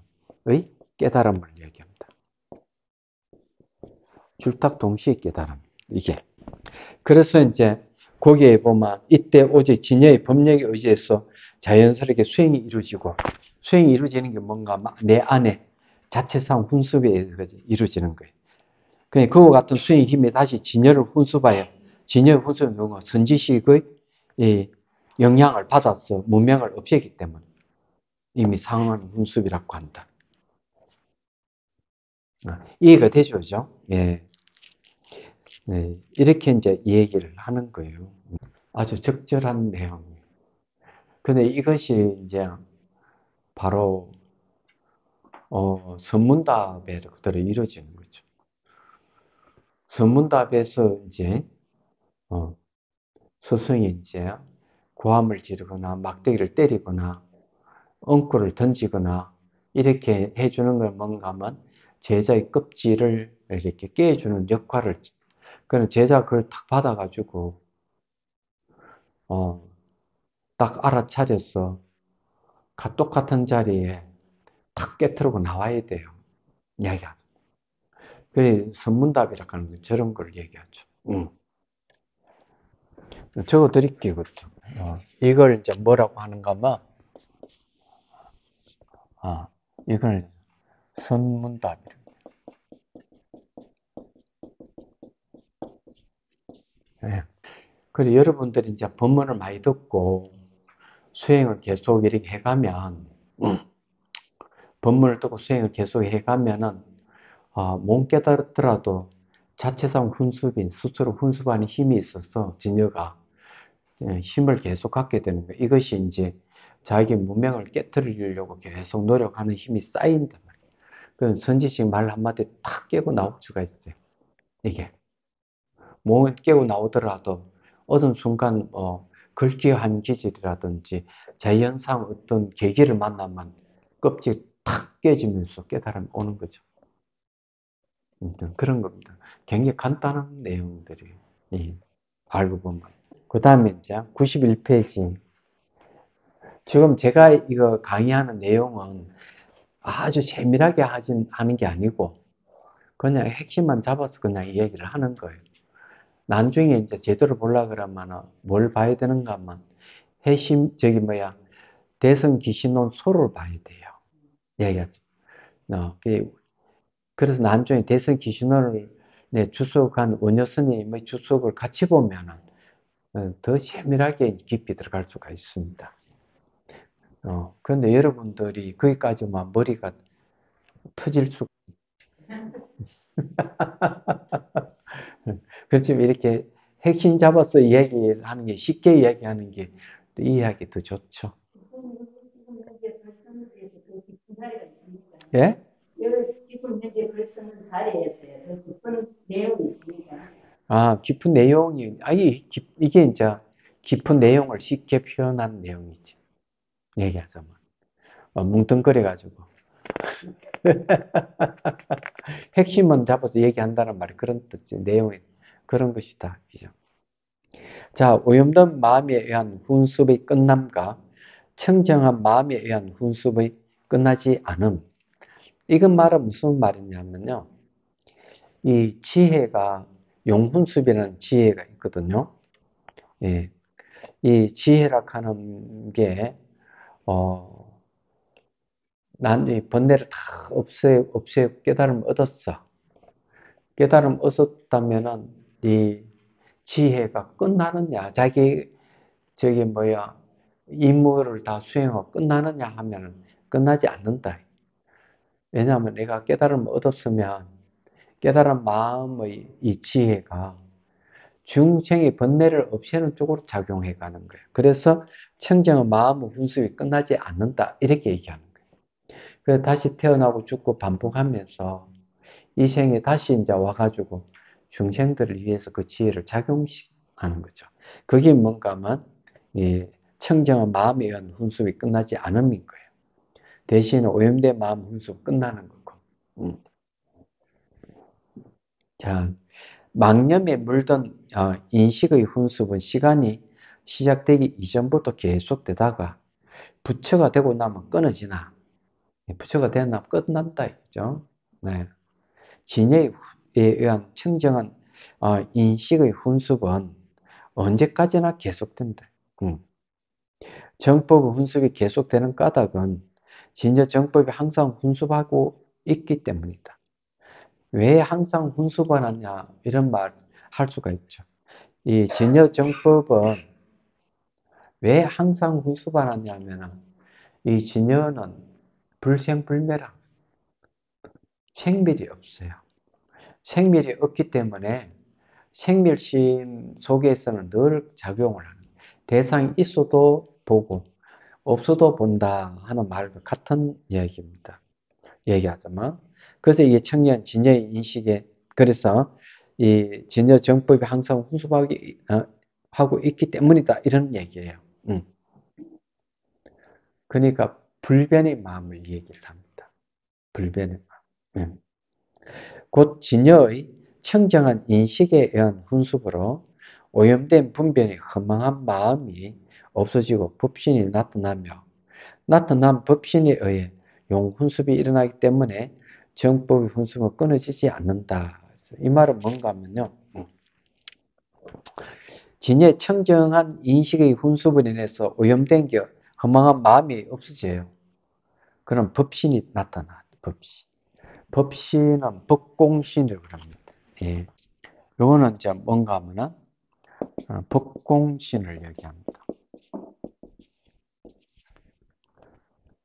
의 깨달음을 얘기합니다. 줄탁동시의 깨달음. 이게. 그래서 이제 거기에 보면 이때 오직 진여의 법력에 의지해서 자연스럽게 수행이 이루어지고, 수행이 이루어지는 게 뭔가 내 안에 자체상 훈습에 의해서 이루어지는 거예요. 그와 같은 수행의 힘이 다시 진여를 훈습하여, 진여의 훈습은 누가 선지식의 영향을 받아서 문명을 없애기 때문에 이미 상한 훈습이라고 한다. 이해가 되죠, 그죠? 예. 네, 이렇게 이제 얘기를 하는 거예요. 아주 적절한 내용. 근데 이것이 이제 바로 선문답에 그대로 이루어지는 거죠. 선문답에서 이제 스승이 이제 고함을 지르거나 막대기를 때리거나 엉쿨을 던지거나 이렇게 해주는 건 뭔가 하면 제자의 껍질을 이렇게 깨주는 역할을, 그런 제자가 그걸 딱 받아가지고 딱 알아차려서 똑같은 자리에 탁 깨트리고 나와야 돼요. 이야기하죠. 그래, 선문답이라고 하는 건 저런 걸 얘기하죠. 적어 드릴게요, 그것도. 이걸 이제 뭐라고 하는가 하면, 이걸 선문답이라고. 네. 그래, 여러분들이 이제 법문을 많이 듣고 수행을 계속 이렇게 해가면, 법문을 듣고 수행을 계속 해가면은, 못 깨달았더라도 자체상 훈습인, 스스로 훈습하는 힘이 있어서 진여가 힘을 계속 갖게 되는 거예요. 이것이 이제 자기 문명을 깨트리려고 계속 노력하는 힘이 쌓인단 말이에요. 그 선지식 말 한마디 탁 깨고 나올 수가 있어요. 이게. 못 깨고 나오더라도 어떤 순간 글귀한 기질이라든지 자연상 어떤 계기를 만나면 껍질 탁 깨지면서 깨달음이 오는 거죠. 그런 겁니다. 굉장히 간단한 내용들이 알고 보면. 그 다음에 이제 91페이지. 지금 제가 이거 강의하는 내용은 아주 세밀하게 하는 게 아니고 그냥 핵심만 잡아서 그냥 이 얘기를 하는 거예요. 나중에 이제 제대로 보려 그러면은 뭘 봐야 되는가 하면 핵심 대성 기신론 소를 봐야 돼요. 얘기하죠. 그래서 나중에 대성 기신론을 주석한 원효 스님의 주석을 같이 보면은 더 세밀하게 깊이 들어갈 수가 있습니다. 그런데 여러분들이 거기까지만 머리가 터질 수, 그렇지만 이렇게 핵심 잡아서 이야기하는 게, 쉽게 이야기하는 게 이해하기 더 좋죠. 예? 지금 현재 벌쓰는 자리에서요. 더 깊은 내용이 있습니다. 깊은 내용이, 이게 이제 깊은 내용을 쉽게 표현한 내용이지. 얘기하자면. 뭉뚱그려가지고. 핵심만 잡아서 얘기한다는 말이 그런 뜻이, 내용이 그런 것이다. 그죠? 자, 오염된 마음에 의한 훈습의 끝남과 청정한 마음에 의한 훈습의 끝나지 않음. 이건 말은 무슨 말이냐면요. 이 지혜가, 용훈습이라는 지혜가 있거든요. 예. 이 지혜라 하는 게, 난 이 번뇌를 다 없애고 깨달음을 얻었어. 깨달음 얻었다면은 이 지혜가 끝나느냐, 임무를 다 수행하고 끝나느냐 하면은 끝나지 않는다. 왜냐하면 내가 깨달음을 얻었으면 깨달은 마음의 이 지혜가 중생의 번뇌를 없애는 쪽으로 작용해 가는 거예요. 그래서 청정한 마음의 훈습이 끝나지 않는다. 이렇게 얘기하는 거예요. 그래서 다시 태어나고 죽고 반복하면서 이 생에 다시 이제 와가지고 중생들을 위해서 그 지혜를 작용하는 거죠. 그게 뭔가 하면 청정한 마음에 의한 훈습이 끝나지 않음인 거예요. 대신에 오염된 마음 훈습 끝나는 거고. 자, 망념에 물든 인식의 훈습은 시간이 시작되기 이전부터 계속되다가 부처가 되고 나면 끊어지나, 부처가 되고 나면 끝난다 했죠. 네. 진여에 의한 청정한 인식의 훈습은 언제까지나 계속된다. 정법의 훈습이 계속되는 까닭은 진여 정법이 항상 훈습하고 있기 때문이다. 왜 항상 훈수반하냐 이런 말 할 수가 있죠. 이 진여 정법은 왜 항상 훈수반하냐 하면은 이 진여는 불생불멸한 생멸이 없어요. 생멸이 없기 때문에 생멸심 속에서는 늘 작용을 하는 거예요. 대상이 있어도 보고 없어도 본다 하는 말과 같은 이야기입니다. 얘기하자면 그래서 이게 청년 진여의 인식에 그래서 이 진여 정법이 항상 하고 있기 때문이다 이런 얘기예요. 그러니까 불변의 마음을 얘기를 합니다. 불변의 마음. 곧 진여의 청정한 인식에 의한 훈습으로 오염된 분변의 허망한 마음이 없어지고 법신이 나타나며 나타난 법신에 의해 용훈습이 일어나기 때문에 정법의 훈습은 끊어지지 않는다. 이 말은 뭔가 하면요. 진의 청정한 인식의 훈습으로 인해서 오염된 게 허망한 마음이 없어져요. 그럼 법신이 나타나. 법신. 법신은 법공신이라고 합니다. 예. 요거는 이제 뭔가 하면은 법공신을 얘기합니다.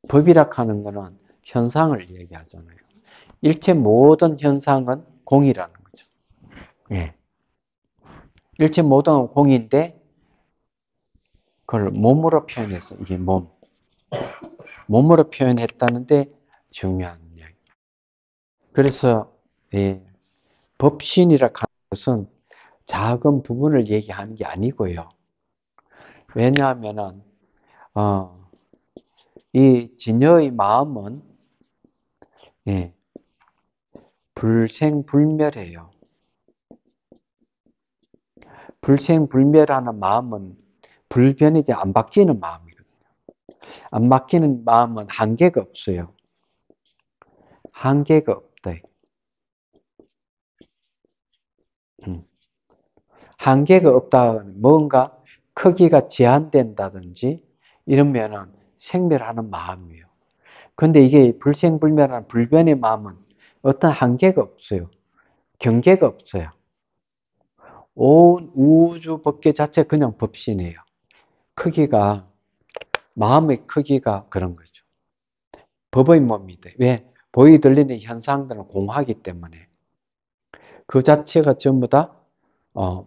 법이라 하는 거는 현상을 얘기하잖아요. 일체 모든 현상은 공이라는 거죠. 예. 일체 모든 건 공인데 그걸 몸으로 표현해서 이게 몸으로 표현했다는데 중요한 이야기. 그래서 법신이라 하는 것은 작은 부분을 얘기하는 게 아니고요. 왜냐하면은 이 진여의 마음은 불생불멸해요. 불생불멸하는 마음은 불변이지 안 바뀌는 마음이거든요. 안 바뀌는 마음은 한계가 없어요. 한계가 없다. 한계가 없다. 뭔가 크기가 제한된다든지 이러면은 생멸하는 마음이에요. 근데 이게 불생불멸한 불변의 마음은 어떤 한계가 없어요. 경계가 없어요. 온 우주 법계 자체 그냥 법신이에요. 크기가, 마음의 크기가 그런 거죠. 법의 몸이다. 왜? 보이 들리는 현상들은 공하기 때문에 그 자체가 전부 다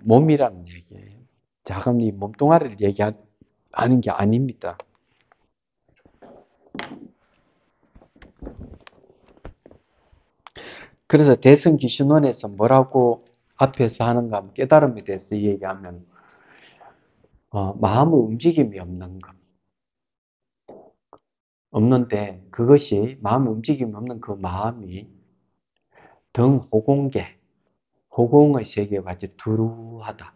몸이라는 얘기예요. 자, 그럼 이 몸뚱아리를 얘기하는 게 아닙니다. 그래서 대승기신론에서 뭐라고 앞에서 하는가 하면 깨달음에 대해서 얘기하면 마음의 움직임이 없는 것. 없는데 그것이 마음의 움직임이 없는 그 마음이 등호공계, 호공의 세계가 아주 두루하다.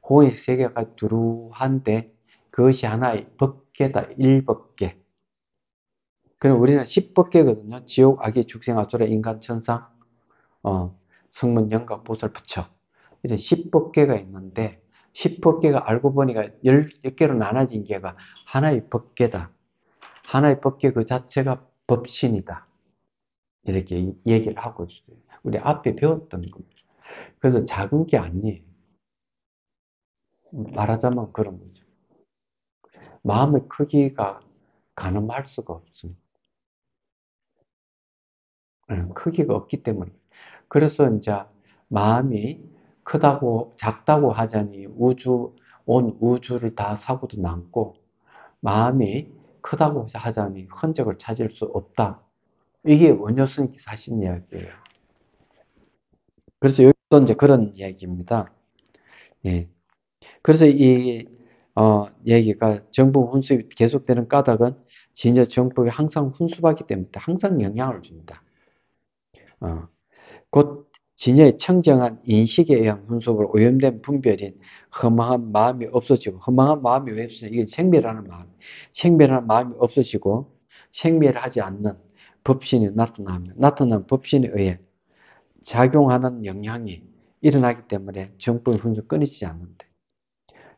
호의 세계가 두루한데 그것이 하나의 법계다. 일법계. 그럼 우리는 10법계거든요. 지옥, 악의, 축생, 아수라, 인간, 천상, 성문, 영각, 보살, 부처. 이런 10법계가 있는데 10법계가 알고 보니까 10개로 나눠진 게가 하나의 법계다. 하나의 법계 그 자체가 법신이다. 이렇게 얘기를 하고 있어요. 우리 앞에 배웠던 겁니다. 그래서 작은 게 아니에요. 말하자면 그런 거죠. 마음의 크기가 가늠할 수가 없습니다. 크기가 없기 때문에. 그래서 이제 마음이 크다고, 작다고 하자니 온 우주를 다 사고도 남고, 마음이 크다고 하자니 흔적을 찾을 수 없다. 이게 원효스님이 하신 이야기예요. 그래서 여기도 이제 그런 이야기입니다. 예. 그래서 이 얘기가 정법 훈습이 계속되는 까닭은 진짜 정법이 항상 훈습하기 때문에 항상 영향을 줍니다. 곧 진여의 청정한 인식에 의한 훈습으로 오염된 분별인 허망한 마음이 없어지고, 허망한 마음이 왜 없어지고, 이게 생멸하는 마음, 생멸하는 마음이 없어지고 생멸하지 않는 법신이 나타나면, 나타난 법신에 의해 작용하는 영향이 일어나기 때문에 정법의 훈습이 끊이지 않는데,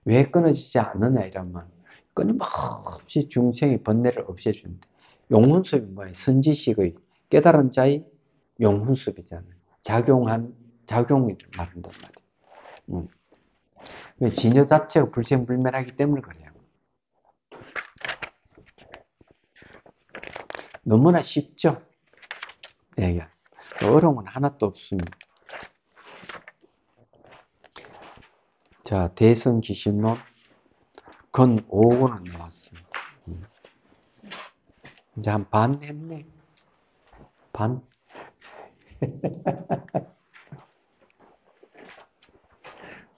왜 끊어지지 않느냐 이러면 끊임없이 중생의 번뇌를 없애주는데, 용훈습이 뭐예요? 선지식의 깨달은 자의 용훈습이잖아요. 작용을 말한단 말이에요. 진여 자체가 불생불멸하기 때문에 그래요. 너무나 쉽죠? 네, 어려움은 하나도 없습니다. 자, 대승기신론 건 5권은 나왔습니다. 이제 한 반 했네. 반?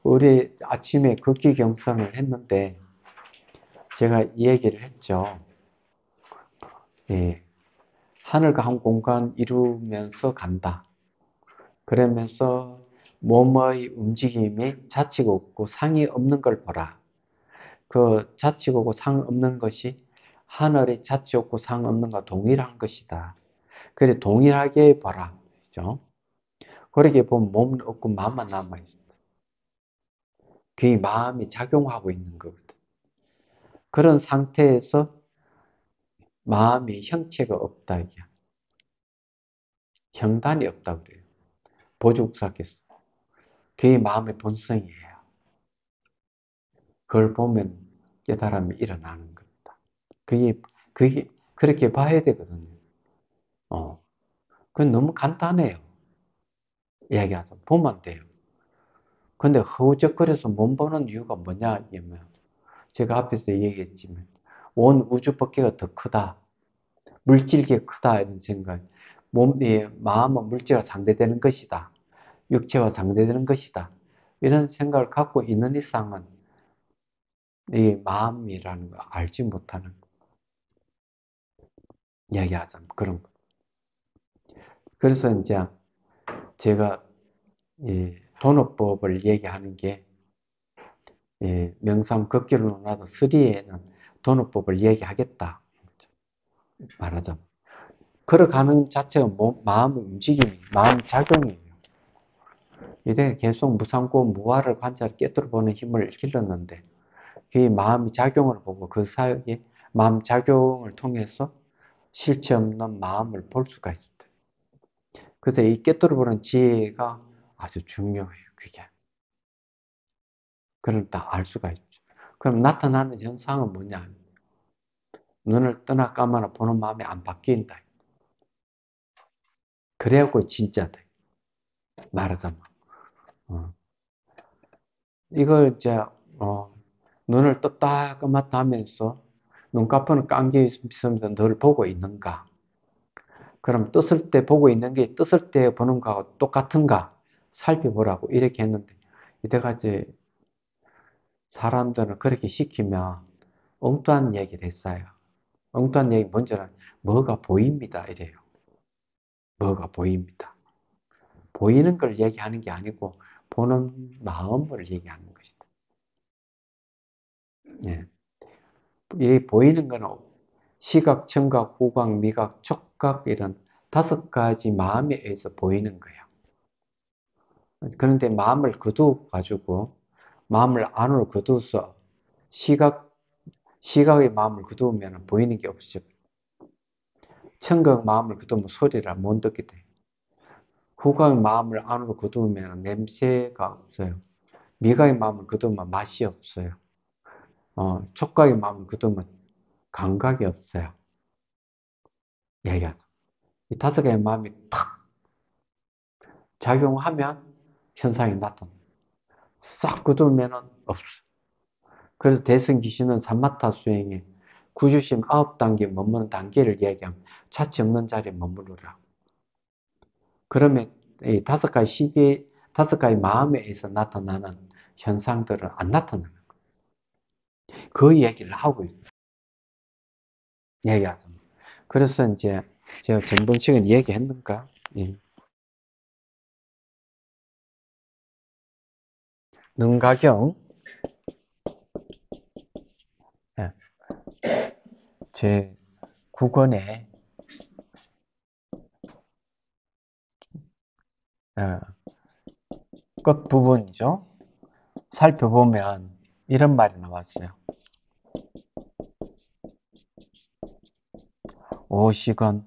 우리 아침에 극기 경성을 했는데 제가 이 얘기를 했죠. 예, 하늘과 한 공간 이루면서 간다. 그러면서 몸의 움직임이 좌측 없고 상이 없는 걸 보라. 그 좌측 없고 상 없는 것이 하늘의 좌측 없고 상 없는 것과 동일한 것이다. 그래 동일하게 보라. 그죠? 그렇게 보면 몸은 없고 마음만 남아있습니다. 그게 마음이 작용하고 있는 거거든. 그런 상태에서 마음이 형체가 없다. 이게. 형단이 없다 그래요. 보조국사께서. 그게 마음의 본성이에요. 그걸 보면 깨달음이 일어나는 겁니다. 그게 그렇게 봐야 되거든요. 그건 너무 간단해요. 이야기하자. 보면 돼요. 근데 허우적거려서 못 보는 이유가 뭐냐, 이면 제가 앞에서 얘기했지만, 온 우주 법계가 더 크다. 물질계 크다. 이런 생각. 마음은 물질과 상대되는 것이다. 육체와 상대되는 것이다. 이런 생각을 갖고 있는 이상은 이 마음이라는 걸 알지 못하는 이야기하자면 그런 거. 그래서 이제 제가 이 돈업법을 얘기하는 게 명상 극기로 나도 3에는 돈업법을 얘기하겠다. 말하자면. 걸어가는 자체가 마음의 움직임이, 마음 작용이에요. 이때 계속 무상고 무아를 관찰 깨뜨려 보는 힘을 길렀는데 그 마음이 작용을 보고 그 사이에 마음 작용을 통해서 실체 없는 마음을 볼 수가 있어요. 그래서 이 깨뜨려 보는 지혜가 아주 중요해요. 그게. 그럼 다 알 수가 있죠. 그럼 나타나는 현상은 뭐냐? 눈을 뜨나 감아나 보는 마음이 안 바뀐다. 그래갖고 진짜다. 말하자면. 어. 이걸 이제, 눈을 떴다 감았다 하면서 눈꺼풀은 감겨 있으면서 늘 보고 있는가? 그럼 떴을 때 보고 있는 게 떴을 때 보는 거하고 똑같은가? 살펴보라고 이렇게 했는데, 이때까지 사람들은 그렇게 시키면 엉뚱한 얘기를 했어요. 엉뚱한 얘기 먼저는 뭐가 보입니다. 이래요. 뭐가 보입니다. 보이는 걸 얘기하는 게 아니고 보는 마음을 얘기하는 것이다. 예. 이 보이는 거는 시각, 청각, 후각, 미각, 촉각 이런 5가지 마음에 의해서 보이는 거예요. 그런데 마음을 거두어가지고 마음을 안으로 거두어서 시각의 마음을 거두으면 보이는 게 없죠. 청각 마음을 거두면 소리를 못 듣게 돼요. 후각의 마음을 안으로 거두면 냄새가 없어요. 미각의 마음을 거두면 맛이 없어요. 촉각의 마음을 거두면 감각이 없어요. 얘기하죠. 이 5개의 마음이 탁 작용하면 현상이 나타납니다. 싹 거두면 없어. 그래서 대승 귀신은 삼마타 수행에 구주심 9단계 머무는 단계를 얘기하면 차치 없는 자리에 머무르라. 그러면 이 5가지 시계, 5가지 마음에 의해서 나타나는 현상들은 안 나타나는 거예요. 그 얘기를 하고 있어요. 얘기하죠. 그래서 이제 제가 전번 시간에 얘기했는가? 예. 능가경 예. 제 9권의 끝부분이죠. 살펴보면 이런 말이 나왔어요. 오식은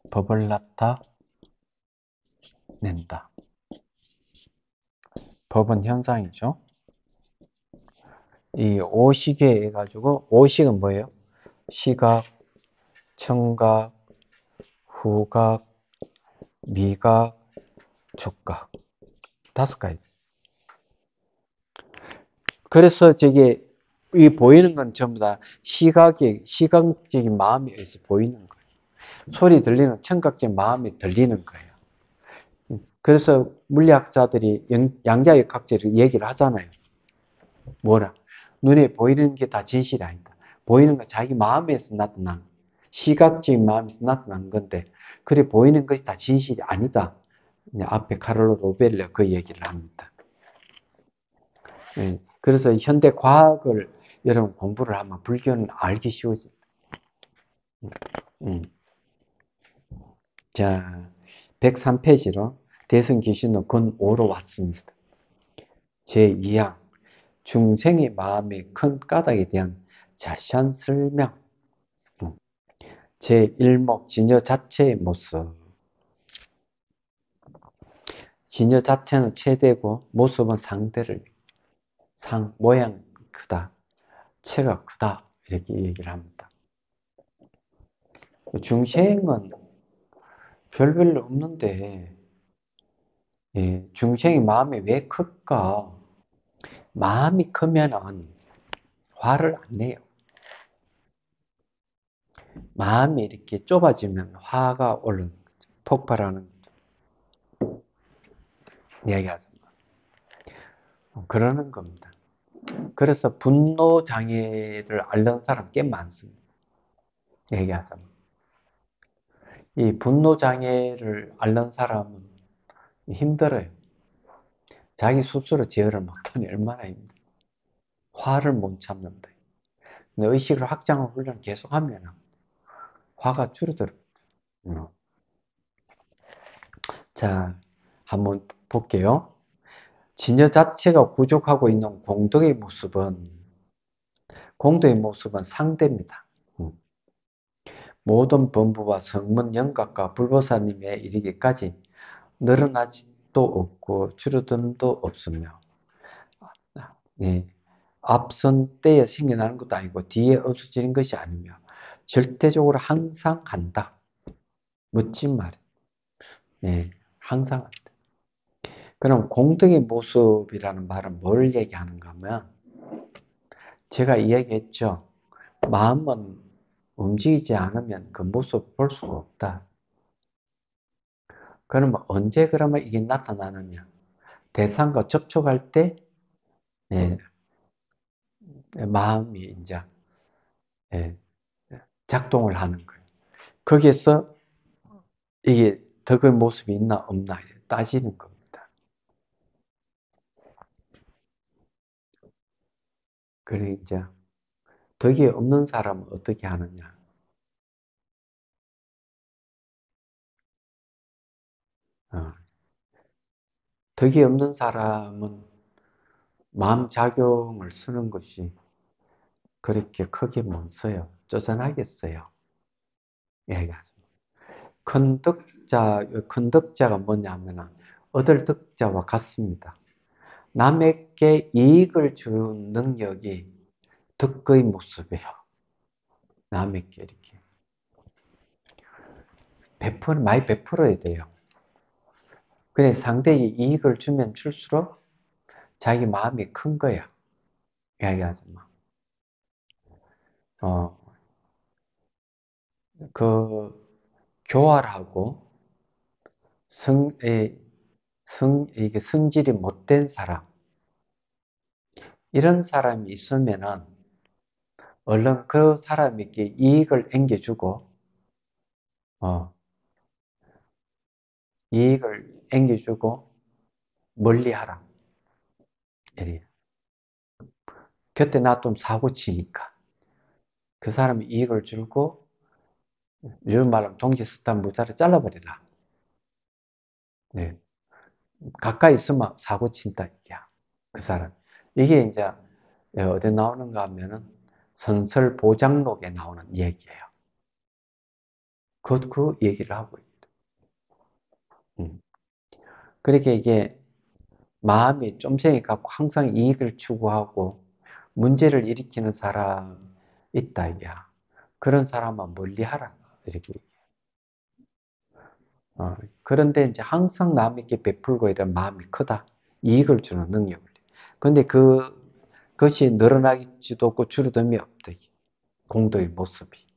법을 나타낸다. 법은 현상이죠. 이 오식에 해가지고 오식은 뭐예요? 시각, 청각, 후각, 미각, 촉각 5가지. 그래서 저게 이 보이는 건 전부 다 시각적인 마음에 의해서 보이는 거예요. 소리 들리는 청각적인 마음이 들리는 거예요. 그래서 물리학자들이 양자의 각질을 얘기를 하잖아요. 뭐라? 눈에 보이는 게 다 진실이 아니다. 보이는 건 자기 마음에서 나타난 시각적인 마음에서 나타난 건데 그래 보이는 것이 다 진실이 아니다. 앞에 카를로 로벨레 그 얘기를 합니다. 그래서 현대 과학을 여러분 공부를 하면 불교는 알기 쉬워집니다. 자, 103페이지로 대승귀신은 권 5로 왔습니다. 제2항 중생의 마음의 큰 까닭에 대한 자세한 설명. 제1목 진여 자체의 모습. 진여 자체는 최대고 모습은 상대를 모양 크다, 체가 크다 이렇게 얘기를 합니다. 중생은 별별로 없는데 중생의 마음이 왜 클까? 마음이 크면은 화를 안 내요. 마음이 이렇게 좁아지면 화가 오르는 거죠. 폭발하는 거죠. 이야기하죠. 그러는 겁니다. 그래서 분노 장애를 앓는 사람 꽤 많습니다. 얘기하자면. 이 분노 장애를 앓는 사람은 힘들어요. 자기 스스로 제어를 못하니 얼마나 힘들어요. 화를 못 참는다. 근데 의식을 확장하는 훈련을 계속하면 화가 줄어들어요. 자, 한번 볼게요. 진여 자체가 부족하고 있는 공덕의 모습은 상대입니다. 모든 범부와 성문 영각과 불보살님에 이르기까지 늘어나지도 없고 줄어듦도 없으며, 예, 앞선 때에 생겨나는 것도 아니고 뒤에 없어지는 것이 아니며 절대적으로 항상 한다. 멋진 말. 예, 항상 한다. 그럼 공덕의 모습이라는 말은 뭘 얘기하는가 하면, 제가 이야기했죠. 마음은 움직이지 않으면 그 모습 볼 수가 없다. 그러면 언제 그러면 이게 나타나느냐? 대상과 접촉할 때, 예, 마음이 이제, 예, 작동을 하는 거예요. 거기에서 이게 덕의 모습이 있나 없나 따지는 겁니다. 그래 이제 덕이 없는 사람은 어떻게 하느냐? 덕이 없는 사람은 마음 작용을 쓰는 것이 그렇게 크게 못 써요. 쪼잔하게 써요. 얘기하죠. 큰 덕자가 뭐냐면 얻을 덕자와 같습니다. 남에게 이익을 주는 능력이 덕의 모습이에요. 남에게 이렇게 많이 베풀어야 돼요. 그래 상대에게 이익을 주면 줄수록 자기 마음이 큰 거야. 이야기하지 마. 그 교활하고 이게 성질이 못된 사람, 이런 사람이 있으면은 얼른 그 사람에게 이익을 앵겨주고, 멀리하라. 이래. 곁에 놔두면 사고 치니까 그 사람이 이익을 주고, 요즘 말하면 동지스탄 무자를 잘라버리라. 네. 가까이 있으면 사고 친다 이게야. 그 사람. 이게 이제 어디 나오는가 하면은 선설보장록에 나오는 얘기예요. 그 얘기를 하고 있다. 그렇게 이게 마음이 쫌생이 갖고 항상 이익을 추구하고 문제를 일으키는 사람 있다 이게야. 그런 사람은 멀리하라 이렇게. 그런데 이제 항상 남에게 베풀고 이런 마음이 크다. 이익을 주는 능력을. 근데 그것이 늘어나지도 없고 줄어듦이 없다. 공도의 모습이.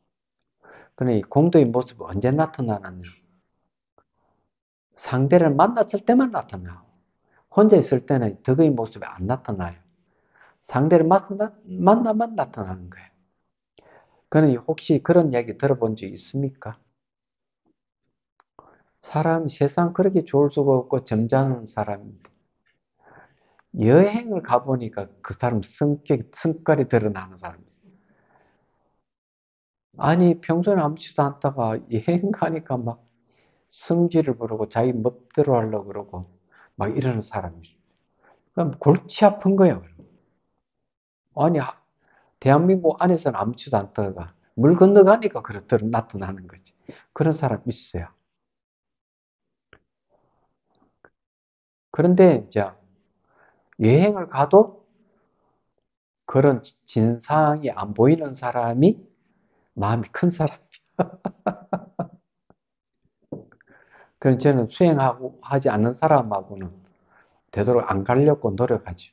그러니 공도의 모습이 언제 나타나느냐? 상대를 만났을 때만 나타나요. 혼자 있을 때는 덕의 모습이 안 나타나요. 상대를 만나만 나타나는 거예요. 그러니 혹시 그런 얘기 들어본 적 있습니까? 세상 그렇게 좋을 수가 없고 점잖은 사람인데 여행을 가보니까 그 사람 성깔이 드러나는 사람이에요. 아니 평소에 아무렇지도 않다가 여행 가니까 막 성질을 부르고 자기 멋대로 하려고 그러고 막 이러는 사람이에요. 그럼 골치 아픈 거예요. 아니 대한민국 안에서는 아무렇지도 않다가 물 건너가니까 그렇더라 나타나는 거지. 그런 사람 있어요. 그런데 이제 여행을 가도 그런 진상이 안 보이는 사람이 마음이 큰 사람이에요. 그래서 저는 하지 않는 사람하고는 되도록 안 가려고 노력하죠.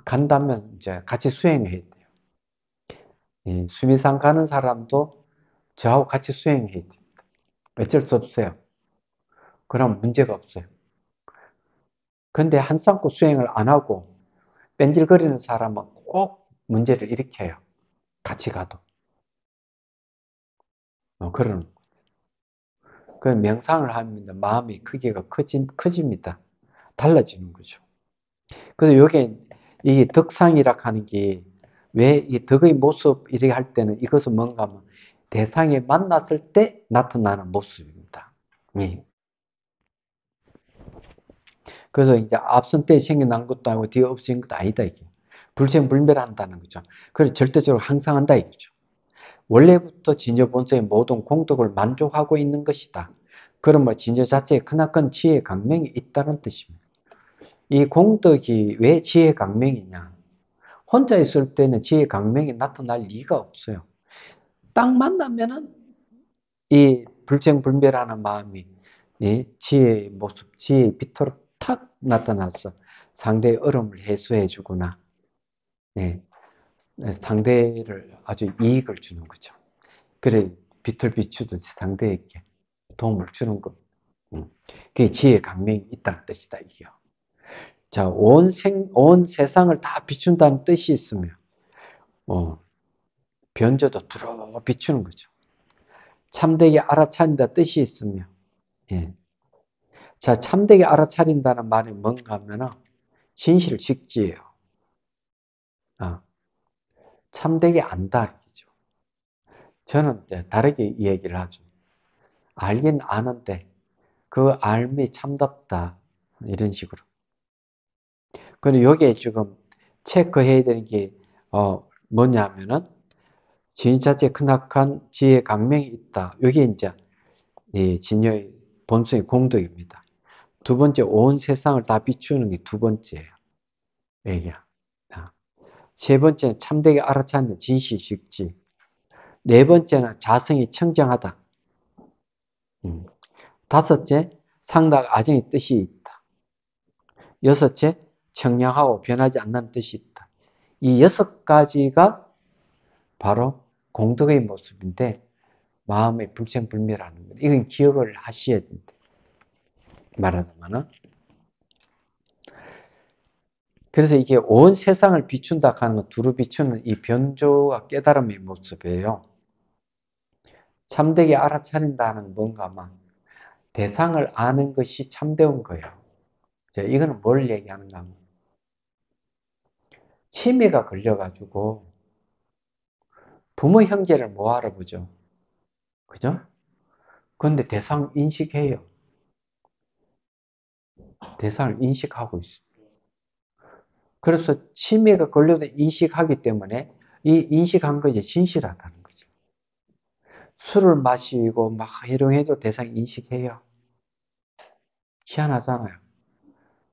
간다면 이제 같이 수행해야 돼요. 수미산 가는 사람도 저하고 같이 수행해야 됩니다. 어쩔 수 없어요. 그럼 문제가 없어요. 근데 한쌍코 수행을 안 하고 뺀질거리는 사람은 꼭 문제를 일으켜요. 같이 가도. 그러는 거예요. 그 명상을 하면 마음이 크기가 커집니다. 달라지는 거죠. 그래서 이게 덕상이라 하는 게 왜 이 덕의 모습 이렇게 할 때는 이것은 뭔가 하면 대상에 만났을 때 나타나는 모습입니다. 예. 그래서 이제 앞선 때 생겨난 것도 아니고 뒤에 없어진 것도 아니다 이게. 불생불멸한다는 거죠. 그래서 절대적으로 항상 한다 이거죠. 원래부터 진저 본성의 모든 공덕을 만족하고 있는 것이다. 그러면 진저 자체에 크나큰 지혜 강명이 있다는 뜻입니다. 이 공덕이 왜 지혜 강명이냐? 혼자 있을 때는 지혜 강명이 나타날 리가 없어요. 딱 만나면은 이 불생불멸하는 마음이 지혜의 모습, 지혜의 빛으로 탁 나타나서 상대의 어려움을 해소해 주거나 상대를 아주 이익을 주는 거죠. 그래 빛을 비추듯이 상대에게 도움을 주는 것. 그게 지혜의 강명이 있다는 뜻이다 이게요. 자, 온 세상을 다 비춘다는 뜻이 있으면 변조도 두루 비추는 거죠. 참되게 알아차린다 뜻이 있으며, 자, 참되게 알아차린다는 말이 뭔가 하면은 진실식지예요. 참되게 안다 이죠. 저는 이제 다르게 이 얘기를 하죠. 알긴 아는데 그 알미 참답다 이런 식으로. 근데 여기에 지금 체크해야 되는 게 뭐냐면은 진자체 크나큰 지혜 강명이 있다. 이게 이제 진여의 본성의 공덕입니다. 두 번째, 온 세상을 다 비추는 게 두 번째예요. 얘기야. 세 번째는 참되게 알아차리는 진실식지. 네 번째는 자성이 청정하다. 다섯째, 상당 아정의 뜻이 있다. 여섯째, 청량하고 변하지 않는 뜻이 있다. 이 6가지가 바로 공덕의 모습인데 마음의 불생불멸하는 것. 이건 기억을 하셔야 된다. 말하자면은. 그래서 이게 온 세상을 비춘다 하는 것, 두루 비추는 이 변조와 깨달음의 모습이에요. 참되게 알아차린다는 뭔가 막 대상을 아는 것이 참되운 거예요. 이거는 뭘 얘기하는가 하면 치매가 걸려가지고 부모 형제를 못 알아보죠. 그죠? 그런데 대상 인식해요. 대상을 인식하고 있어요. 그래서 치매가 걸려도 인식하기 때문에 이 인식한 것이 진실하다는 거죠. 술을 마시고 막 해롱해도 대상 인식해요. 희한하잖아요.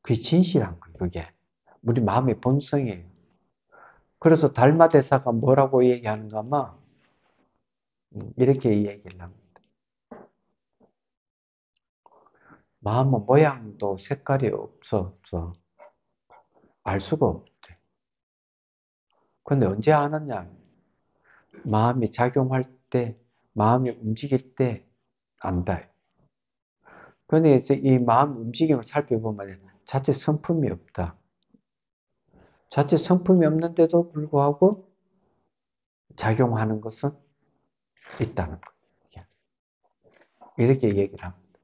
그게 진실한 거예요, 그게. 우리 마음의 본성이에요. 그래서 달마대사가 뭐라고 얘기하는가 하면 이렇게 얘기를 합니다. 마음은 모양도 색깔이 없어. 알 수가 없대. 근데 언제 아느냐? 마음이 작용할 때, 마음이 움직일 때 안다. 그런데 이제 이 마음 움직임을 살펴보면 자체 성품이 없다. 자체 성품이 없는데도 불구하고 작용하는 것은 있다는 거예요. 이렇게 얘기를 합니다.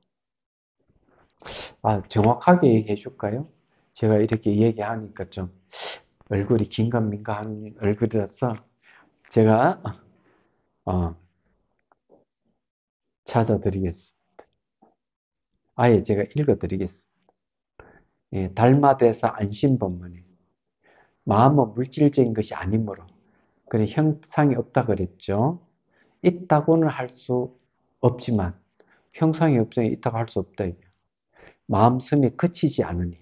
정확하게 얘기해 줄까요? 제가 이렇게 얘기하니까 좀 얼굴이 긴가민가한 얼굴이라서 제가 찾아드리겠습니다. 아예 제가 읽어드리겠습니다. 달마대사 안심법문이 마음은 물질적인 것이 아니므로 그래 형상이 없다 그랬죠. 있다고는 할 수 없지만 형상이 없으니 있다고 할 수 없다. 마음섬이 그치지 않으니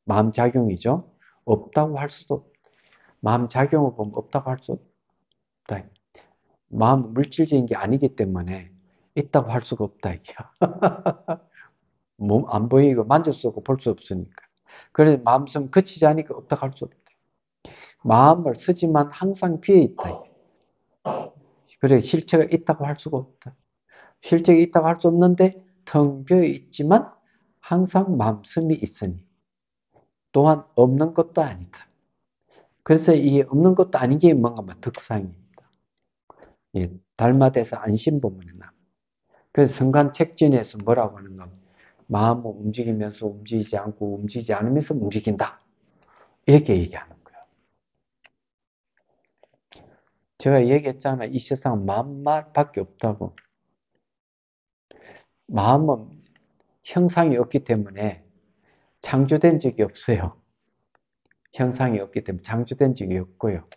마음 작용이죠. 없다고 할 수도 없다. 마음 작용을 보면 없다고 할 수 없다. 마음은 물질적인 게 아니기 때문에 있다고 할 수가 없다. 몸 안 보이고 만질 수 없고 볼 수 없으니까. 그래서 마음섬 그치지 않으니까 없다고 할 수 없다. 마음을 쓰지만 항상 비어 있다. 그래 실체가 있다고 할 수가 없다. 실체가 있다고 할 수 없는데 텅 비어 있지만 항상 마음섬이 있으니 또한 없는 것도 아니다. 그래서 이 없는 것도 아닌 게 뭔가 득상입니다. 달마대사 안심법문에 나. 그래서 성간책진에서 뭐라고 하는가? 마음은 움직이면서 움직이지 않고 움직이지 않으면서 움직인다. 이렇게 얘기하는 거예요. 제가 얘기했잖아요. 이 세상은 마음밖에 없다고. 마음은 형상이 없기 때문에 창조된 적이 없어요. 형상이 없기 때문에 창조된 적이 없고요.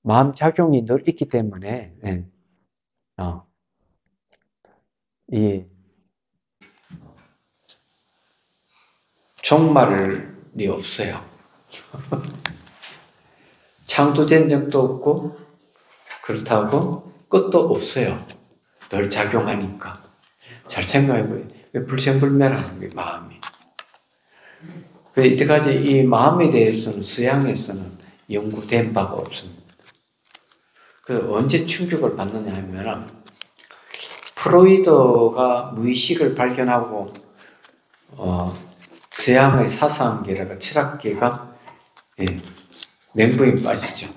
마음 작용이 늘 있기 때문에 이 종말이 없어요. 창조된 적도 없고 그렇다고 끝도 없어요. 늘 작용하니까. 잘 생각해보세요. 왜 불생불멸하는 거예요, 마음이. 이때까지 이 마음에 대해서는 서양에서는 연구된 바가 없습니다. 언제 충격을 받느냐 하면 프로이드가 무의식을 발견하고 서양의 사상계라고 철학계가 멘붕에 빠지죠.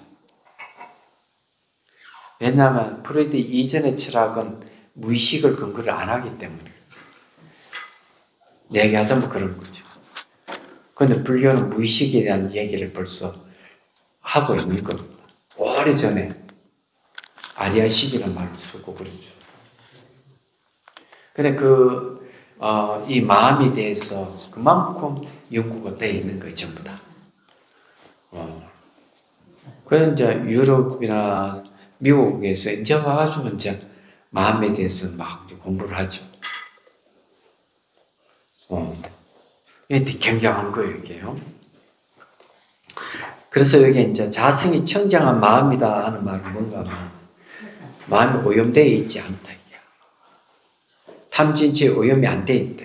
왜냐하면 프로이드 이전의 철학은 무의식을 근거를 안 하기 때문에 얘기하자면 그런 거죠. 그런데 불교는 무의식에 대한 얘기를 벌써 하고 있는 겁니다. 오래전에 아리아식이라는 말을 쓰고 그러죠. 근데 이 마음에 대해서 그만큼 연구가 되어 있는 거예요, 전부 다. 그래서 이제 유럽이나 미국에서 이제 와가지고 이제 마음에 대해서 막 공부를 하죠. 이게 굉장한 거예요, 이게요. 그래서 여기 이제 자성이 청정한 마음이다 하는 말은 뭔가 하면 마음이 오염되어 있지 않다. 탐진치에 오염이 안 돼 있다.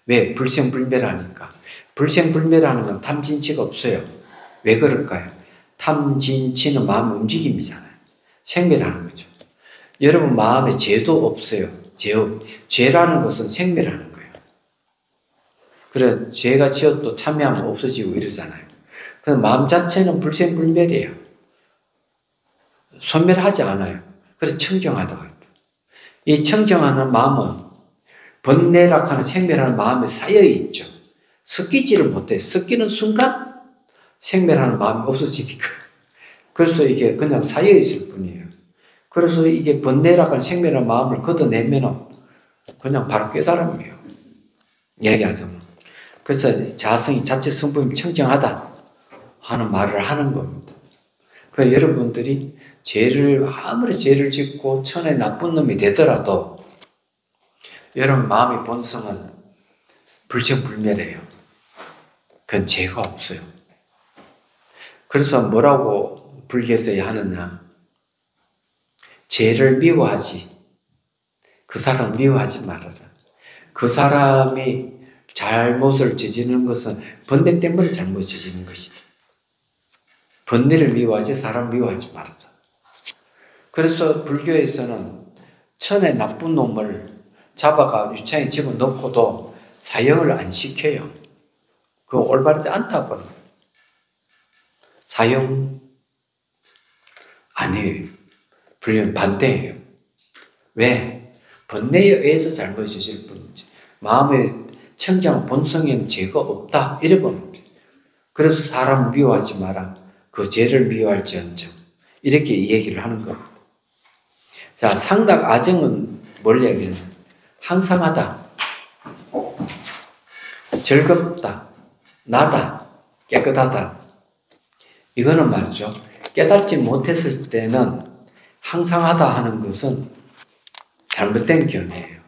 왜? 불생불멸하니까. 불생불멸하는 건 탐진치가 없어요. 왜 그럴까요? 탐진치는 마음 움직임이잖아요. 생멸하는 거죠. 여러분 마음에 죄도 없어요. 죄라는 것은 생멸하는 거예요. 그래 죄가 지어도 참여하면 없어지고 이러잖아요. 그래서 마음 자체는 불생불멸이에요. 소멸하지 않아요. 그래서 청정하다고 합니다. 이 청정하는 마음은 번뇌락하는 생멸하는 마음에 쌓여있죠. 섞이지를 못해. 섞이는 순간 생멸하는 마음이 없어지니까. 그래서 이게 그냥 쌓여있을 뿐이에요. 그래서 이게 번뇌락하는 생멸하는 마음을 걷어내면 그냥 바로 깨달음이에요. 얘기하자면. 그래서 자성이 자체 성품이 청정하다 하는 말을 하는 겁니다. 그래서 여러분들이 아무리 죄를 짓고 천에 나쁜 놈이 되더라도 여러분 마음의 본성은 불생불멸해요. 그건 죄가 없어요. 그래서 뭐라고 불교에서 하느냐. 죄를 미워하지. 그 사람을 미워하지 말아라. 그 사람이 잘못을 저지르는 것은 번뇌 때문에 잘못 저지르는 것이다. 번뇌를 미워하지 사람을 미워하지 말아라. 그래서 불교에서는 천에 나쁜 놈을 잡아가 유창에 집어넣고도 사형을 안 시켜요. 그건 올바르지 않다고. 사형 아니에요. 불교는 반대예요. 왜? 번뇌에 의해서 잘못 저질 뿐이지. 마음의 청정 본성에는 죄가 없다. 이래버립니다. 그래서 사람을 미워하지 마라. 그 죄를 미워할지언정. 이렇게 얘기를 하는 겁니다. 자, 상각 아정은 뭐냐면 항상하다, 즐겁다, 나다, 깨끗하다. 이거는 말이죠. 깨닫지 못했을 때는 항상하다 하는 것은 잘못된 견해예요.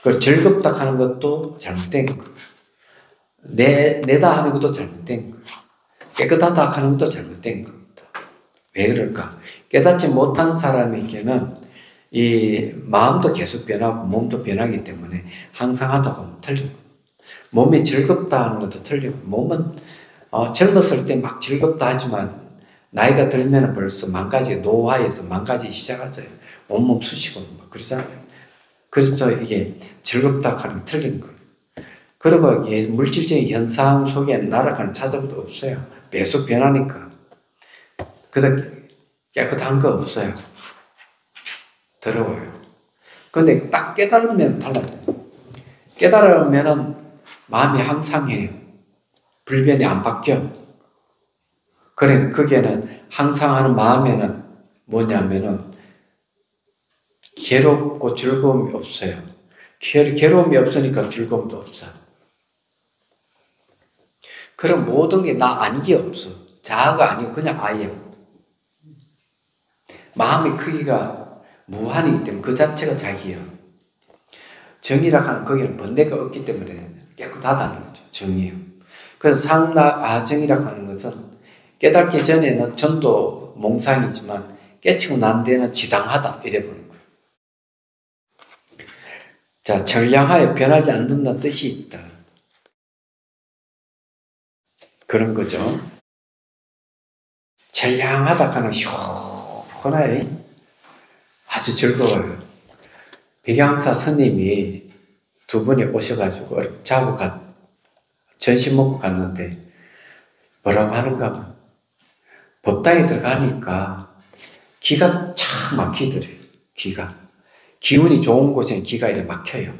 그리고 즐겁다 하는 것도 잘못된 거. 내다 하는 것도 잘못된 거. 깨끗하다 하는 것도 잘못된 겁니다. 왜 그럴까? 깨닫지 못한 사람에게는 이 마음도 계속 변하고 몸도 변하기 때문에 항상하다고 하면 틀린 거예요. 몸이 즐겁다 하는 것도 틀리고, 몸은 젊었을 때 막 즐겁다 하지만 나이가 들면 벌써 노화에서 망가지기 시작하죠. 온몸 쑤시고 막 그러잖아요. 그래서 이게 즐겁다 하는 게 틀린 거예요. 그리고 이게 물질적인 현상 속에 날아가는 찾아봐도 없어요. 계속 변하니까. 그래서 깨끗한 거 없어요. 더러워요. 근데 딱 깨달으면 달라져요. 깨달으면은 마음이 항상해요. 불변이 안 바뀌어. 그래, 거기에는 항상하는 마음에는 뭐냐면은 괴롭고 즐거움이 없어요. 괴로움이 없으니까 즐거움도 없어. 그런 모든 게 나 아닌 게 없어. 자아가 아니고 그냥 아예. 마음의 크기가 무한이기 때문에 그 자체가 자기예요. 정이라 하는 거기는 번뇌가 없기 때문에 깨끗하다는 거죠. 정이에요. 그래서 상락아정이라 하는 것은 깨닫기 전에는 전도 몽상이지만 깨치고 난 데는 지당하다 이래 보는 거예요. 자, 전량하여 변하지 않는다는 뜻이 있다. 그런 거죠. 전량하다 하는 시원하게 아주 즐거워요. 백양사 스님이 두 분이 오셔가지고 자고 전심 먹고 갔는데 뭐라고 하는가 하면 법당에 들어가니까 기가 참 막히더래요. 기운이 좋은 곳에는 기가 이렇게 막혀요.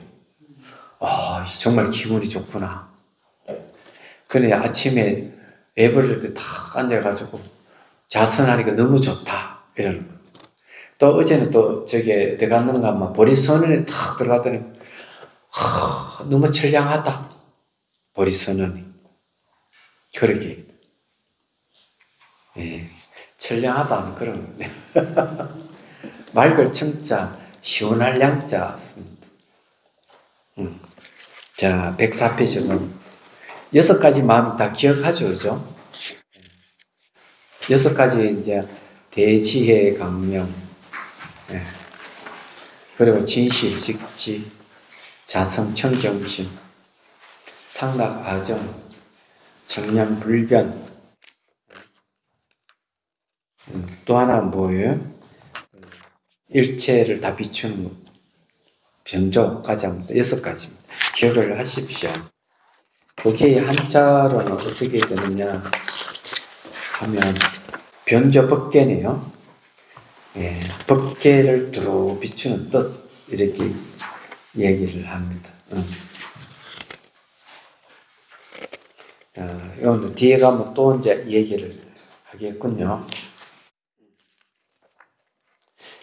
정말 기운이 좋구나. 그래 아침에 애벌릴 때 탁 앉아가지고 자선하니까 너무 좋다 이러는 거. 또 어제는 또 저게 들어갔는가 하면 보리선언에 탁 들어갔더니 너무 처량하다. 보리선언이 그러게 처량하다는 그런 맑을 청자 시원할 양자 씁니다. 자 104페이지는 6가지 마음 다 기억하죠, 그죠? 6가지 이제 대지혜 강명, 그리고 진실 직지, 자성 청정심, 상락 아정, 정량 불변. 또 하나는 뭐예요? 일체를 다 비추는 것. 변조까지 합니다. 6가지입니다. 기억을 하십시오. 그게 한자로는 어떻게 되느냐 하면 변조 법계네요. 법계를 두루 비추는 뜻 이렇게 얘기를 합니다. 이건 뒤에 가면 또 이제 얘기를 하겠군요.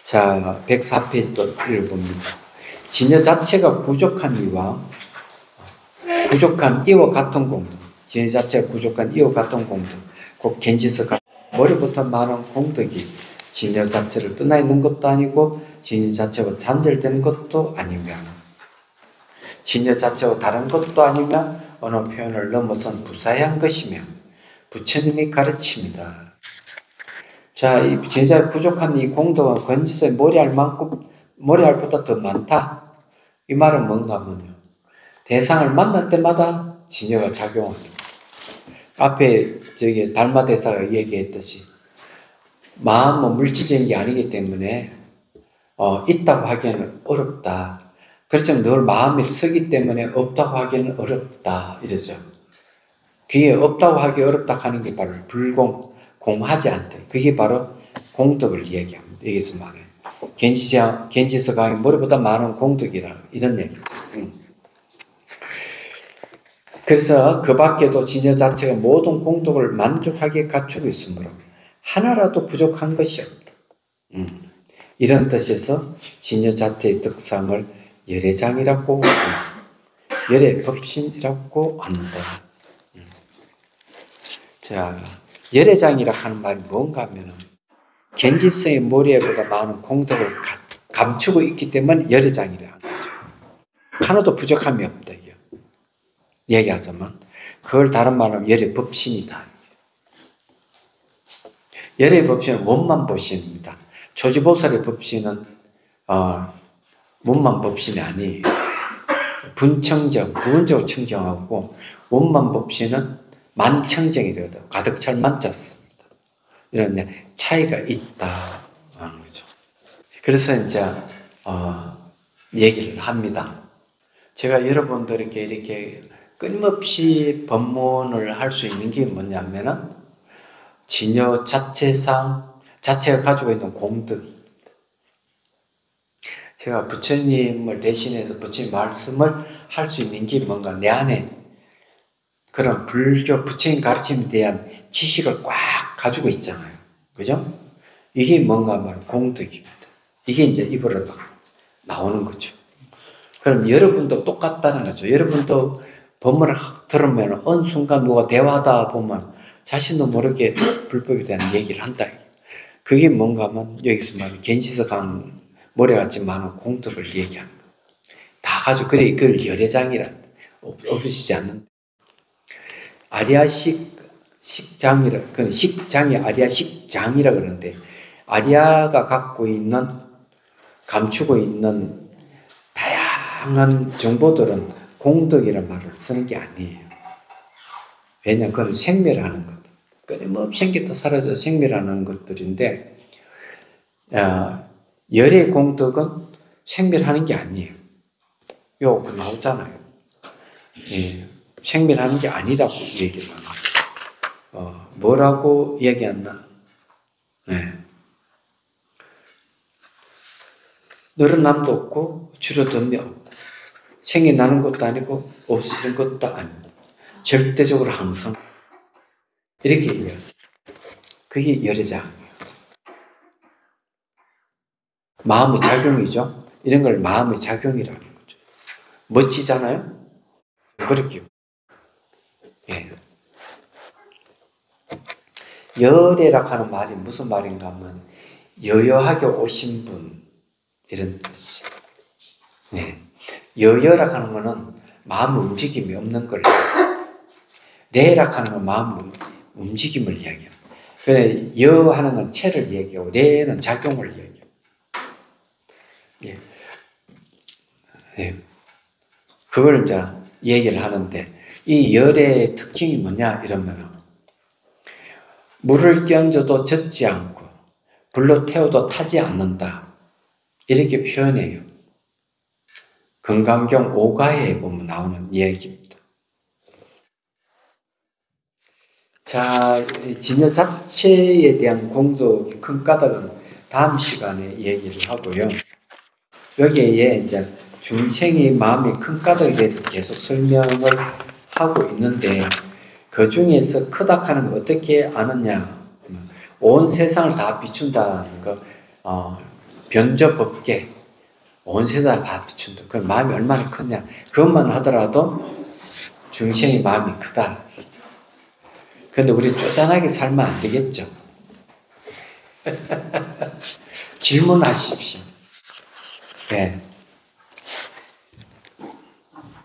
자, 104페이지도 읽어봅니다. 진여 자체가 부족한 이와 같은 공덕. 진여 자체가 부족한 이와 같은 공덕. 곧 겐지스가 머리부터 많은 공덕이 진여 자체를 떠나 있는 것도 아니고 진여 자체가 단절된 것도 아니며 진여 자체와 다른 것도 아니며 어느 표현을 넘어선 부사한 것이며 부처님이 가르칩니다. 자, 이 진여 부족한 이 공덕은 건지서에 모래알보다 더 많다. 이 말은 뭔가 하면요. 대상을 만날 때마다 진여가 작용합니다. 앞에 달마대사가 얘기했듯이 마음은 물질적인 게 아니기 때문에 있다고 하기에는 어렵다. 그렇지만 늘 마음이 서기 때문에 없다고 하기에는 어렵다. 이러죠. 그게 없다고 하기 어렵다 하는 게 바로 공하지 않다. 그게 바로 공덕을 얘기합니다. 여기서 말해요. 겐지스강이 머리보다 많은 공덕이라 이런 얘기입니다. 그래서 그 밖에도 진여 자체가 모든 공덕을 만족하게 갖추고 있으므로 하나라도 부족한 것이 없다. 이런 뜻에서 진여 자체의 특성을 열애장이라고 열애법신이라고 한다. 자, 열애장이라 하는 말이 뭔가 하면은 겐지스의 모래보다 많은 공덕을 감추고 있기 때문에 열애장이라 하는 거죠. 하나도 부족함이 없다. 얘기하자면 그걸 다른 말로 열애법신이다. 열애법신은 원만법신입니다. 조지보살의 법신은 원만법신이 아니에요. 부분적으로 청정하고 원만법신은 만청정이래요. 가득 찰 만졌습니다. 이런 차이가 있다 하는 거죠. 그래서 이제 얘기를 합니다. 제가 여러분들에게 이렇게 끊임없이 법문을 할 수 있는 게 뭐냐면은 진여 자체가 가지고 있는 공덕입니다. 제가 부처님을 대신해서 부처님 말씀을 할 수 있는 게 뭔가 내 안에 그런 불교 부처님 가르침에 대한 지식을 꽉 가지고 있잖아요. 그죠? 이게 뭔가 말은 공덕입니다. 이게 이제 입으로 나오는 거죠. 그럼 여러분도 똑같다는 거죠. 여러분도 법문을 들으면 어느 순간 누가 대화하다 보면 자신도 모르게 불법에 대한 얘기를 한다. 그게 뭔가 하면 여기서 말하면 겐시스강 모래같이 많은 공덕을 얘기하는 거예요. 다 가지고 그래 그걸 열애장이란다. 없으시지 않는다. 아리아식 식장이라 그 식장이 아리아식장이라 그러는데 아리아가 갖고 있는 감추고 있는 다양한 정보들은 공덕이라는 말을 쓰는 게 아니에요. 왜냐하면 그건 생멸하는 것. 끊임없이 생겼다 사라져서 생멸하는 것들인데 열의 공덕은 생멸하는 게 아니에요. 요 나오잖아요. 예, 생멸하는 게 아니라고 얘기를 하는 거예요. 뭐라고 얘기했나? 네. 늘어남도 없고 줄어듦이 없고 생겨나는 것도 아니고 없어지는 것도 아니고 절대적으로 항상 이렇게 얘기해요. 그게 열애장이에요. 마음의 작용이죠. 이런 걸 마음의 작용이라는 거죠. 멋지잖아요? 그렇게. 예. 열애라 하는 말이 무슨 말인가 하면 여여하게 오신 분 이런 뜻이에요. 네. 여여라 하는 거는 마음 움직임이 없는 걸 레라 하는 건 마음 움직임을 이야기해요. 그래 여 하는 건 체를 얘기하고 레는 작용을 얘기해요. 예. 예. 그걸 이제 얘기를 하는데 이 열의 특징이 뭐냐 이러면은 물을 끼얹어도 젖지 않고 불로 태워도 타지 않는다 이렇게 표현해요. 건강경 5가에 보면 나오는 얘기입니다. 자, 진여 자체에 대한 공덕의 큰 까닭은 다음 시간에 얘기를 하고요. 여기에 이제 중생의 마음의 큰 까닭에 대해서 계속 설명을 하고 있는데 그 중에서 크다 하는 거 어떻게 아느냐? 온 세상을 다 비춘다는 거, 변저법계 온 세상을 다 비춘다. 그 마음이 얼마나 크냐? 그것만 하더라도 중생의 마음이 크다. 그런데 우리 쪼잔하게 살면 안 되겠죠? 질문하십시오. 네.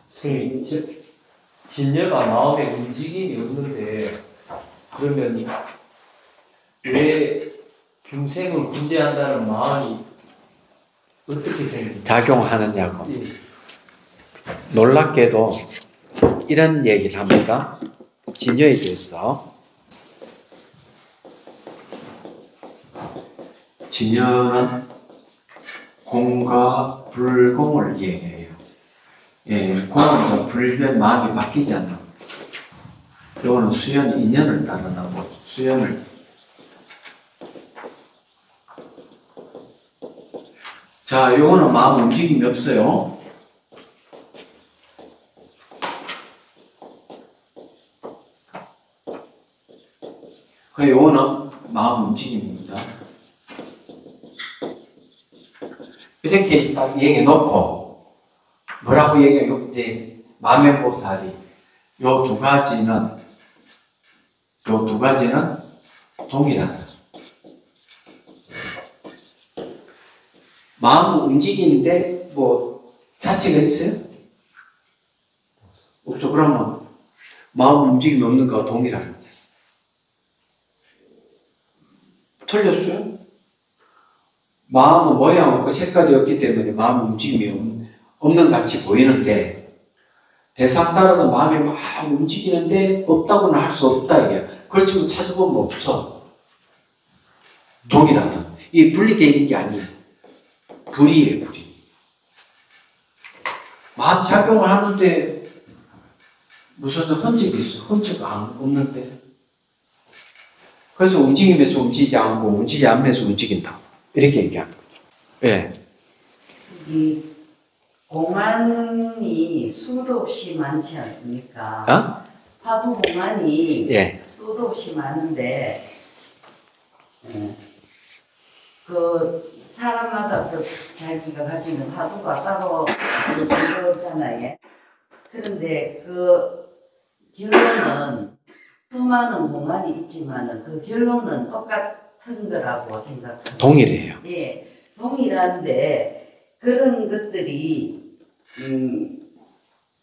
선생님, 진여가 마음에 움직임이 없는데 그러면 왜 중생을 군제한다는 마음이 어떻게 생깁니까? 작용하느냐고. 예. 놀랍게도 이런 얘기를 합니다. 진여에 대해서. 진여는 공과 불공을 얘기해요. 예, 공은 불면 마음이 바뀌잖아. 요거는 수연 인연을 따르나고 수연을 자, 요거는 마음 움직임이 없어요. 요거는 마음 움직임입니다. 이렇게 딱 얘기해 놓고 뭐라고 얘기해요? 이제 마매보살이 요 두 가지는 동일하다. 마음 움직이는데 뭐 자체가 있어요? 없죠. 그러면 마음 움직임이 없는 거와 동일하는 거죠. 틀렸어요? 마음은 모양 없고 색깔이 없기 때문에 마음 움직임이 없는 같이 보이는데 대상 따라서 마음이 막 움직이는데 없다고는 할 수 없다 이게. 그렇지만 찾아보면 없어. 동일하다. 이게 분리되어 있는 게 아니에요. 불이에요, 불이. 마음 작용을 하는데 무슨 흔적이 있어. 흔적 없는데. 그래서 움직이면서 움직이지 않고 움직이지 않으면서 움직인다. 이렇게 얘기하는 거죠. 예. 이 공안이 수도 없이 많지 않습니까? 화두 공안이 예. 수도 없이 많은데 그 사람마다 그 자기가 가지는 화두가 따로 있을 정도잖아요. 그런데 그 결론은 수많은 공간이 있지만은 그 결론은 똑같은 거라고 생각합니다. 동일해요. 예, 동일한데 그런 것들이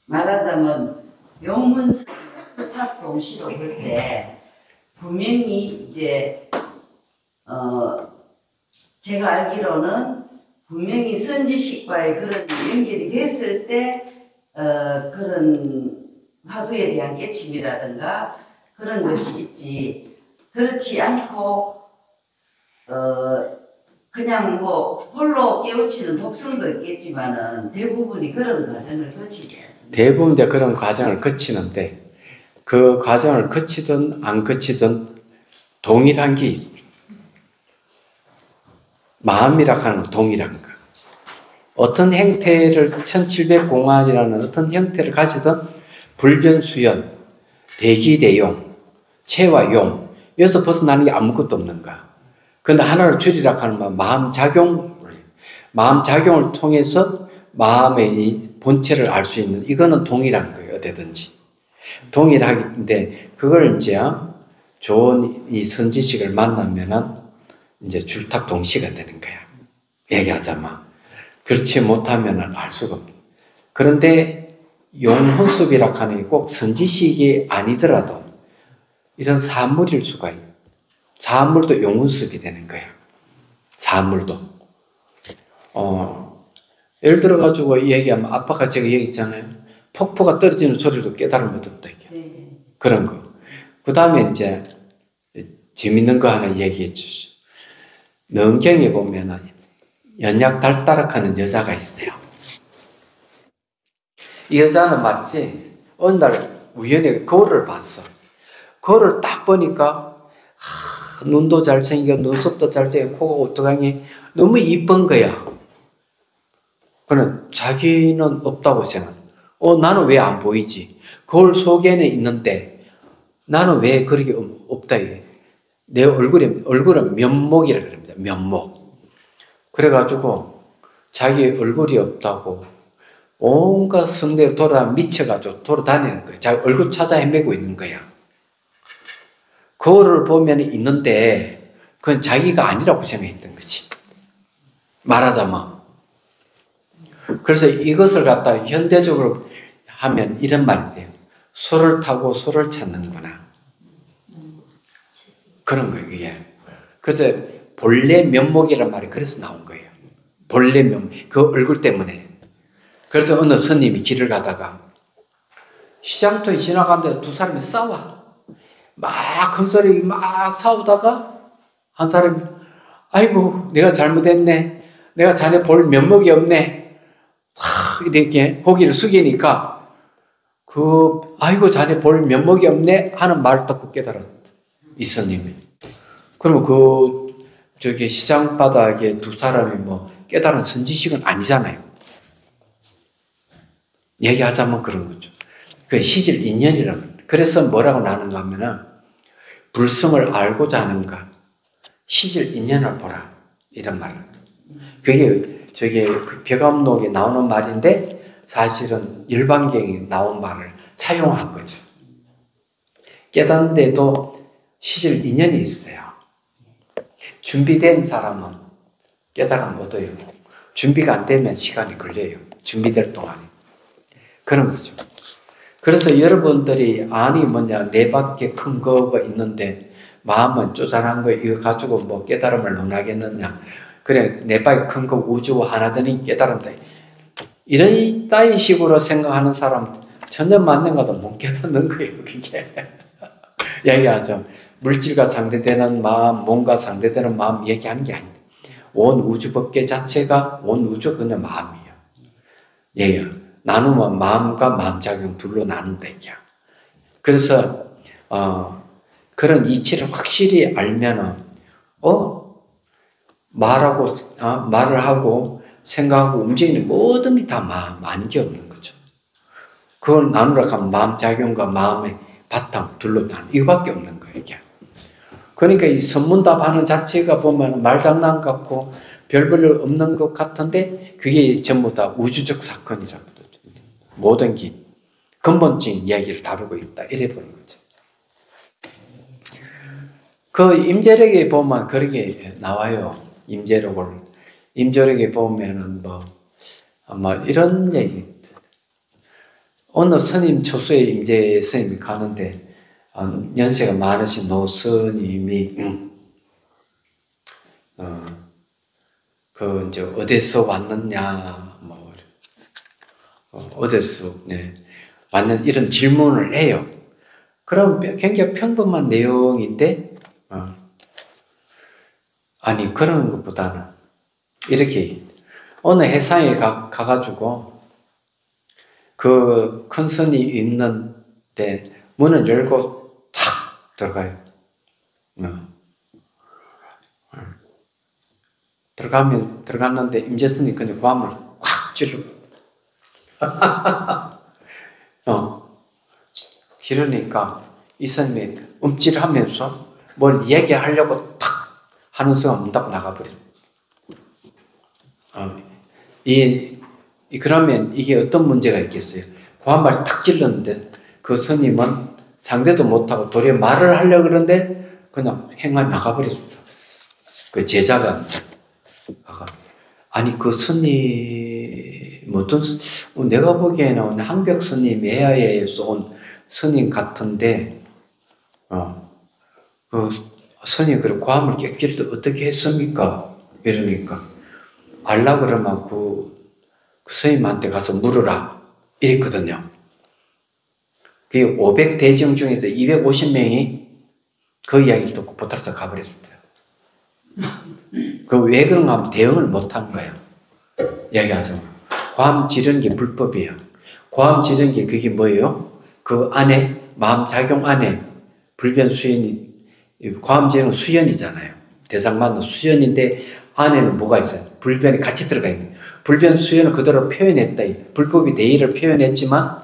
말하자면 용문성 불탁 동시로 볼 때 분명히 이제 제가 알기로는 분명히 선지식과의 그런 연결이 됐을 때 그런 화두에 대한 깨침이라든가 그런 것이 있지, 그렇지 않고 그냥 뭐 홀로 깨우치는 독성도 있겠지만은 대부분이 그런 과정을 거치지 않습니다. 대부분 이제 그런 과정을 거치는데 그 과정을 거치든 안 거치든 동일한 게 있어요. 마음이라 하는 건 동일한 거. 어떤 형태를 1700공안이라는 어떤 형태를 가지든 불변수연, 대기대용, 체와 용, 여기서 벗어나는 게 아무것도 없는 거야. 그런데 하나를 줄이라 하는 건 마음작용을 통해서 마음의 이 본체를 알 수 있는, 이거는 동일한 거예요. 어디든지 동일하긴데 그걸 이제 좋은 이 선지식을 만나면은 이제 줄탁동시가 되는 거야. 얘기하자면. 그렇지 못하면은 알 수가 없다. 그런데 용훈습이라 하는 게 꼭 선지식이 아니더라도 이런 사물일 수가 있어요. 사물도 용훈습이 되는 거야. 사물도. 예를 들어가지고 얘기하면 아빠가 제가 얘기했잖아요. 폭포가 떨어지는 소리도 깨달음을 듣다. 이게. 그런 거. 그 다음에 이제 재밌는 거 하나 얘기해 주시죠. 능경에 보면은 연약달따락하는 여자가 있어요. 이 여자는 맞지? 어느 날 우연히 거울을 봤어. 거울을 딱 보니까 눈도 잘생기고 눈썹도 잘생기고 코가 오뚜강이 너무 이쁜 거야. 그는 자기는 없다고 생각해. 나는 왜 안 보이지? 거울 속에는 있는데 나는 왜 그렇게 없다. 내 얼굴은 면목이라 그럽니다. 면목. 그래가지고 자기 얼굴이 없다고 온갖 성대로 미쳐가지고 돌아다니는 거야. 자기 얼굴 찾아 헤매고 있는 거야. 거울을 보면 있는데 그건 자기가 아니라고 생각했던 거지. 말하자면. 그래서 이것을 갖다 현대적으로 하면 이런 말이 돼요. 소를 타고 소를 찾는구나. 그런 거예요, 이게. 그래서 본래 면목이란 말이 그래서 나온 거예요. 본래 면목. 그 얼굴 때문에. 그래서 어느 스님이 길을 가다가 시장터에 지나가는데 두 사람이 싸워. 막 큰 소리 막 싸우다가 한 사람이 아이고 내가 잘못했네. 내가 자네 볼 면목이 없네. 이렇게 고개를 숙이니까 아이고 자네 볼 면목이 없네 하는 말을 듣고 깨달았다. 이 스님이. 그러면 시장 바닥에 두 사람이 깨달은 선지식은 아니잖아요. 얘기하자면 그런 거죠. 그 시질 인연이라는. 그래서 뭐라고 나누는가 하면은 불성을 알고자 하는가 시질 인연을 보라 이런 말입니다. 그게 그 벽암록에 나오는 말인데 사실은 일반경에 나온 말을 차용한 거죠. 깨닫는데도 시질 인연이 있어요. 준비된 사람은 깨달음을 얻어요. 준비가 안 되면 시간이 걸려요. 준비될 동안에. 그런 거죠. 그래서 여러분들이 내 밖에 큰 거가 있는데 마음은 쪼잔한 거 이거 가지고 깨달음을 논하겠느냐. 그래 내 밖에 큰 거 우주와 하나되니 깨달음다. 이런 따위 식으로 생각하는 사람 전혀 맞는 것도 못 깨닫는 거예요. 그게. 얘기하죠. 물질과 상대되는 마음, 몸과 상대되는 마음 얘기하는 게 아닌데 온 우주 법계 자체가 온 우주 그냥 마음이에요. 얘기야. 나누면 마음과 마음작용 둘로 나눈다 얘기야. 그래서 그런 이치를 확실히 알면은 말을 하고 생각하고 움직이는 모든 게 다 마음 아닌 게 없는 거죠. 그걸 나누라 하면 마음작용과 마음의 바탕 둘로 나누 이거밖에 없는 거예요. 이게. 그러니까 이 선문답 하는 자체가 보면 말장난 같고 별 볼 일 없는 것 같은데 그게 전부 다 우주적 사건이라고. 모든 게 근본적인 이야기를 다루고 있다. 이래 보는 거죠. 그 임재력에 보면 그렇게 나와요. 임재력에 보면은 뭐 아마 이런 얘기. 어느 스님 초수에 임재 스님이 가는데 연세가 많으신 노스님이 그 이제 어디서 왔느냐 뭐 어디서 왔는 이런 질문을 해요. 그럼 굉장히 평범한 내용인데 아니 그런 것보다는 이렇게 어느 회사에 가가지고 그 큰 선이 있는데 문을 열고 탁 들어가요. 들어갔는데 임재선이 그냥 고함을 확 찌르고 그러니까 이 선생님이 움찔하면서 뭘 얘기하려고 탁 하는 순간 문 닫고 나가버려요. 그러면 이게 어떤 문제가 있겠어요? 고함을 탁 찔렀는데 그 스님은 상대도 못하고 도리어 말을 하려고 그러는데 그냥 행만 나가버렸어. 그 제자가 아니 그 스님 내가 보기에는 한벽 스님 외야에서 온 스님 같은데 그 스님 그 고함을 깨길 때 어떻게 했습니까? 이러니까 알라 그러면 그 스님한테 가서 물으라 이랬거든요. 그 500대중 중에서 250명이 그 이야기를 듣고 보따라서 가버렸어요. 그 왜 그런가 하면 대응을 못한 거예요. 이야기하죠. 고함 지르는 게 불법이에요. 고함 지르는 게 그게 뭐예요? 그 안에 마음작용 안에 불변 수연이 고함 지르는 수연이잖아요. 대상 맞는 수연인데 안에는 뭐가 있어요? 불변이 같이 들어가 있는 거예요. 불변 수연을 그대로 표현했다. 불법이 대의를 표현했지만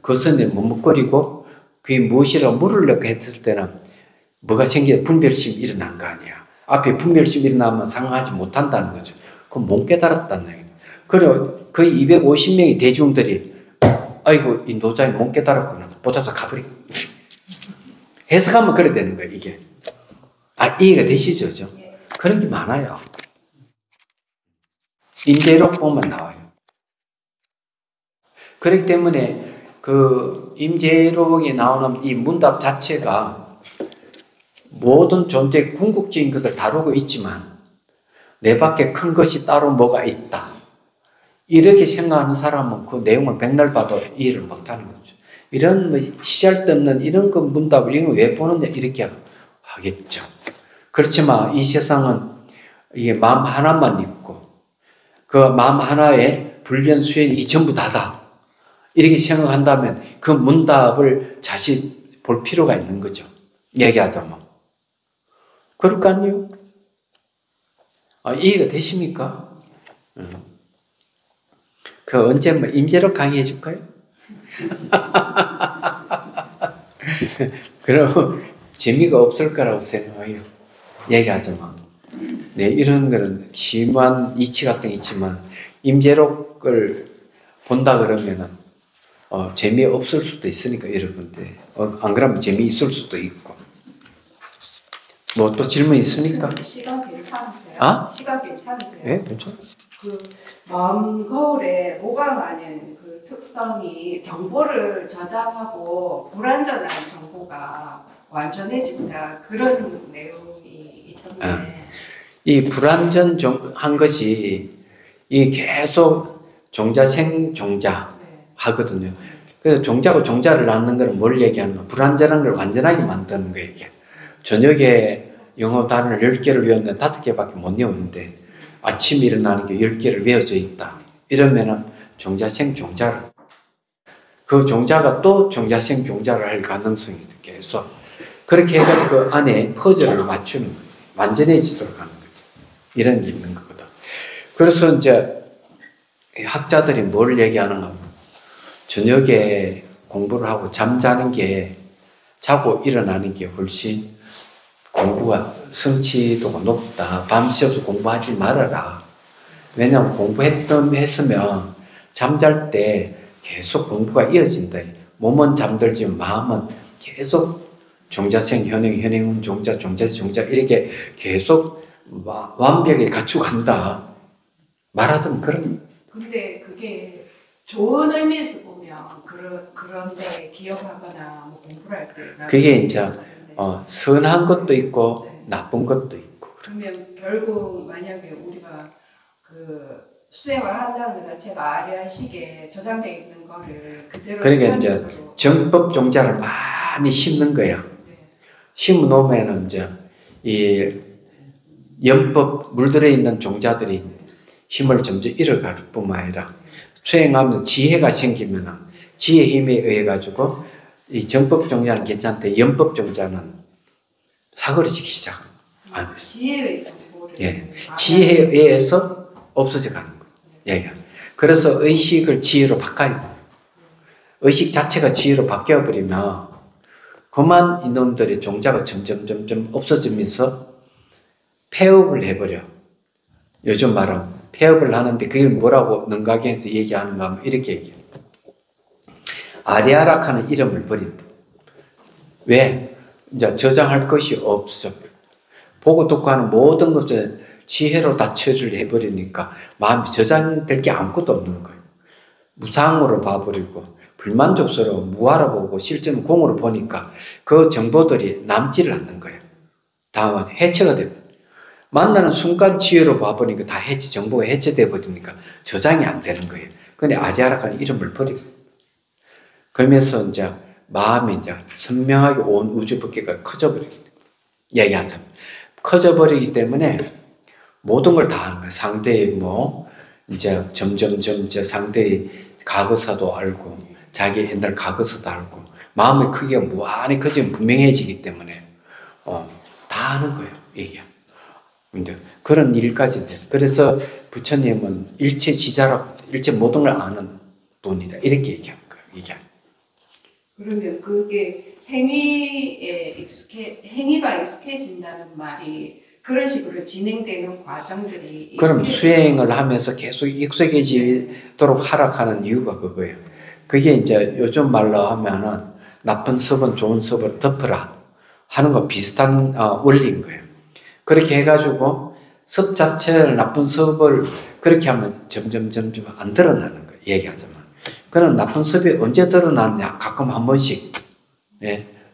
그것은 머뭇거리고 그게 무엇이라고 물으려고 했을 때는 뭐가 생겨 분별심이 일어난 거 아니야. 앞에 분별심이 일어나면 상응하지 못한다는 거죠. 그럼 못 깨달았다는 얘기예요. 그리고 그 250명의 대중들이 아이고 이 노자이 못 깨달았구나. 보자서 가버리고 해석하면 그래 되는 거예요. 이게 이해가 되시죠? 그죠? 그런 게 많아요. 임재록 보면 나와요. 그렇기 때문에 그 임재록에 나오는 이 문답 자체가 모든 존재의 궁극적인 것을 다루고 있지만 내 밖에 큰 것이 따로 뭐가 있다. 이렇게 생각하는 사람은 그 내용을 백날 봐도 이해를 못하는 거죠. 이런 뭐 시잘데없는 이런 거 문답을 이런 거 왜 보느냐 이렇게 하겠죠. 그렇지만 이 세상은 이게 마음 하나만 있고 그 마음 하나에 불변 수연이 전부 다다. 이렇게 생각한다면 그 문답을 다시 볼 필요가 있는 거죠. 얘기하자면. 그럴까요? 이해가 되십니까? 그 언제 임재록 강의해 줄까요? 그럼 재미가 없을 거라고 생각해요. 얘기하자면. 네, 이런 거는 심한 이치 같은 게 있지만 임재록을 본다 그러면은 재미없을 수도 있으니까 여러분들 안 그러면 재미있을 수도 있고 뭐 또 질문 있습니까? 시간 괜찮으세요? 시간 괜찮으세요? 네, 괜찮아요. 그 마음 거울에 모방하는 그 특성이 정보를 저장하고 불완전한 정보가 완전해진다 그런 내용이 있던데 이 불완전한 것이 이 계속 종자 하거든요. 그래서 종자고 종자를 낳는 걸 뭘 얘기하는 불완전한 걸 완전하게 만드는 거예요. 이게. 저녁에 영어 단어를 10개를 외웠는데 5개밖에 못 외우는데 아침에 일어나는 게 10개를 외워져 있다. 이러면은 종자생 종자를 그 종자가 또 종자생 종자를 할 가능성이 계속 그렇게 해가지고 그 안에 퍼즐을 맞추는 거예요. 완전해지도록 하는 거죠. 이런 게 있는 거거든. 그래서 이제 학자들이 뭘 얘기하는가 하면 저녁에 공부를 하고 잠자는 게 자고 일어나는 게 훨씬 공부가 성취도가 높다. 밤새워서 공부하지 말아라. 왜냐하면 공부했으면 잠잘 때 계속 공부가 이어진다. 몸은 잠들지만 마음은 계속 종자생, 현행, 현행은 종자, 종자지, 종자 이렇게 계속 완벽히 갖추간다. 말하던 그런. 근데 그게 좋은 의미에서 보면 그런데 기억하거나 뭐 공부를 할 때. 그게 이제 선한 것도 있고 나쁜 것도 있고. 그러면 결국 만약에 우리가 그 수행을 한다는 것 자체가 아리아식에 저장되어 있는 거를 그대로 그러니까 이제 정법 종자를 많이 심는 거야. 심어 놓으면 이제 이 연법 물들어 있는 종자들이 힘을 점점 잃어갈 뿐만 아니라 수행하면서 지혜가 생기면 지혜 힘에 의해 가지고 이 정법 종자는 괜찮대 연법 종자는 사그러지기 시작합니다. 지혜의 정보를 예, 지혜에 의해서 없어져 가는 거예요. 예. 그래서 의식을 지혜로 바꿔야 돼요. 의식 자체가 지혜로 바뀌어 버리면 그만 이놈들의 종자가 점점 없어지면서 폐업을 해버려. 요즘 말은 폐업을 하는데 그게 뭐라고 능가경에서 얘기하는가 하면 이렇게 얘기해요. 아리아락하는 이름을 버린다. 왜? 이제 저장할 것이 없어. 보고 듣고 하는 모든 것을 지혜로 다 처리를 해버리니까 마음이 저장될 게 아무것도 없는 거예요. 무상으로 봐버리고 불만족스러워 무하로 보고 실제는 공으로 보니까 그 정보들이 남지를 않는 거예요. 다음은 해체가 되고 만나는 순간 지혜로 봐보니까 다 해체, 정보가 해체돼 버리니까 저장이 안 되는 거예요. 근데 아리아락하는 이름을 버리고 그러면서 이제 마음이 이제 선명하게 온 우주 법계가 커져버리기 때문에 얘기하자면 커져버리기 때문에 모든 걸 다 하는 거예요. 상대의 뭐 이제 점점 이제 상대의 과거사도 알고 자기 옛날 과거사도 알고 마음의 크기가 무한히 커지면 분명해지기 때문에 다 하는 거예요. 얘기야. 근데 그런 일까지 돼. 그래서 부처님은 일체 지자라고 일체 모든 걸 아는 분이다. 이렇게 얘기하는 거예요. 얘기하는. 그러면 그게 행위가 익숙해진다는 말이 그런 식으로 진행되는 과정들이 그럼 수행을 하면서 계속 익숙해지도록 하락하는 이유가 그거예요. 그게 이제 요즘 말로 하면은 나쁜 습은 좋은 습을 덮으라 하는 거 비슷한 원리인 거예요. 그렇게 해가지고 습 자체를 나쁜 습을 그렇게 하면 점점 안 드러나는 거예요. 얘기하자면. 그럼 나쁜 습이 언제 드러나느냐? 가끔 한 번씩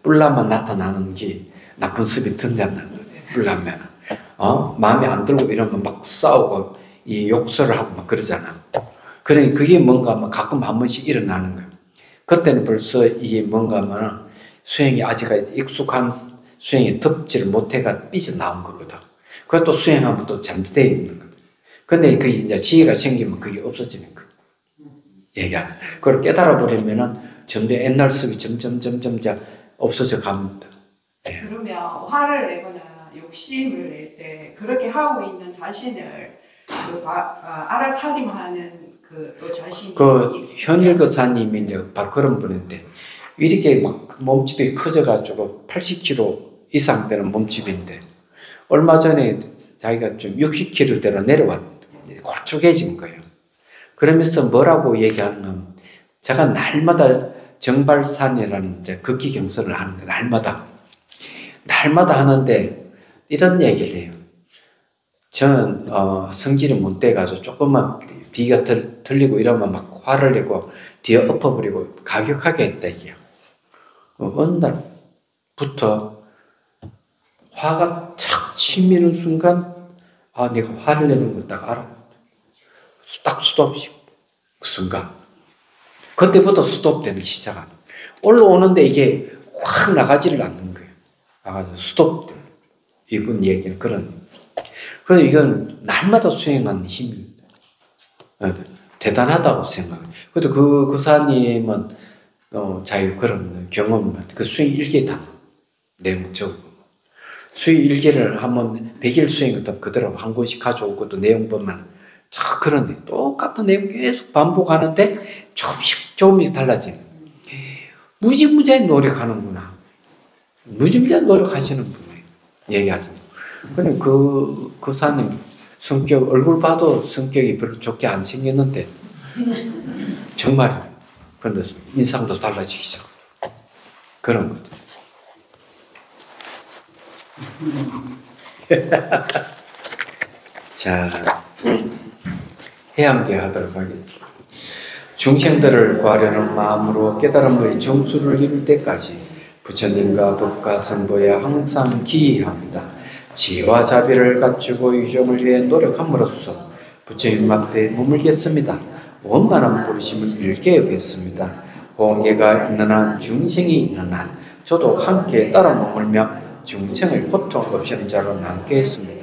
뿔나면 나타나는 게 나쁜 습이 등장하는 거예요. 뿔나면 마음에 안 들고 이러면 막 싸우고 이 욕설을 하고 막 그러잖아. 그러니 그게 뭔가 하면 가끔 한 번씩 일어나는 거예요. 그때는 벌써 이게 뭔가 하면 수행이 아직 익숙한 수행에 덮지를 못해가 삐져나온 거거든. 그래서 또 수행하면 또 잠재되어 있는 거거든. 근데 그게 이제 지혜가 생기면 그게 없어지는 거예요. 얘기하죠. 그걸 깨달아 버리면은 점점 옛날 습이 점점 없어져 갑니다. 그러면 화를 내거나 욕심을 낼 때 그렇게 하고 있는 자신을 알아차림하는 그 자신이 현일 거사님이 이제 바로 그런 분인데 이렇게 막 몸집이 커져가지고 80kg 이상 되는 몸집인데 얼마 전에 자기가 좀 60kg대로 내려왔는데 골쭉해진 거예요. 그러면서 뭐라고 얘기하는 제가 날마다 정발산이라는 이제 극기 경선을 하는데 날마다 하는데 이런 얘기를 해요. 저는 성질이 못 돼가지고 조금만 비가 틀리고 이러면 막 화를 내고 뒤에 엎어버리고 가격하게 했다 이게요. 어느 날부터 화가 착 치미는 순간 내가 화를 내는 걸 딱 알아. 딱 스톱시고 그 순간 그때부터 스톱되는 시작하는 올라오는데 이게 확 나가지를 않는 거예요. 나가서 스톱돼. 이분 얘기는 그런. 그래서 이건 날마다 수행하는 힘입니다. 대단하다고 생각해요. 그래도 그 구사님은 자기 그런 경험을 그 수행 일기에 다 내용 적고 수행 일기를 한번 100일 수행했던 그대로 한 권씩 가져오고 또 내용 보면 자 그런데 똑같은 내용 계속 반복하는데 조금씩 달라지는. 무지무지하게 노력하는구나. 무지무지하게 노력하시는 분이에요. 얘기하죠. 근데 그 사님 성격 얼굴 봐도 성격이 별로 좋게 안 생겼는데 정말 근데 인상도 달라지기 시작. 그런 거죠. 자, 해양대 하도록 하겠습니다. 중생들을 구하려는 마음으로 깨달음의 정수를 이룰 때까지 부처님과 법과 선보에 항상 기이합니다. 지혜와 자비를 갖추고 유정을 위해 노력함으로써 부처님 앞에 머물겠습니다. 원만한 부르심을 일게 여겼습니다. 공계가 있는 한 중생이 있는 한 저도 함께 따라 머물며 중생의 고통 없이는 자로 남게 했습니다.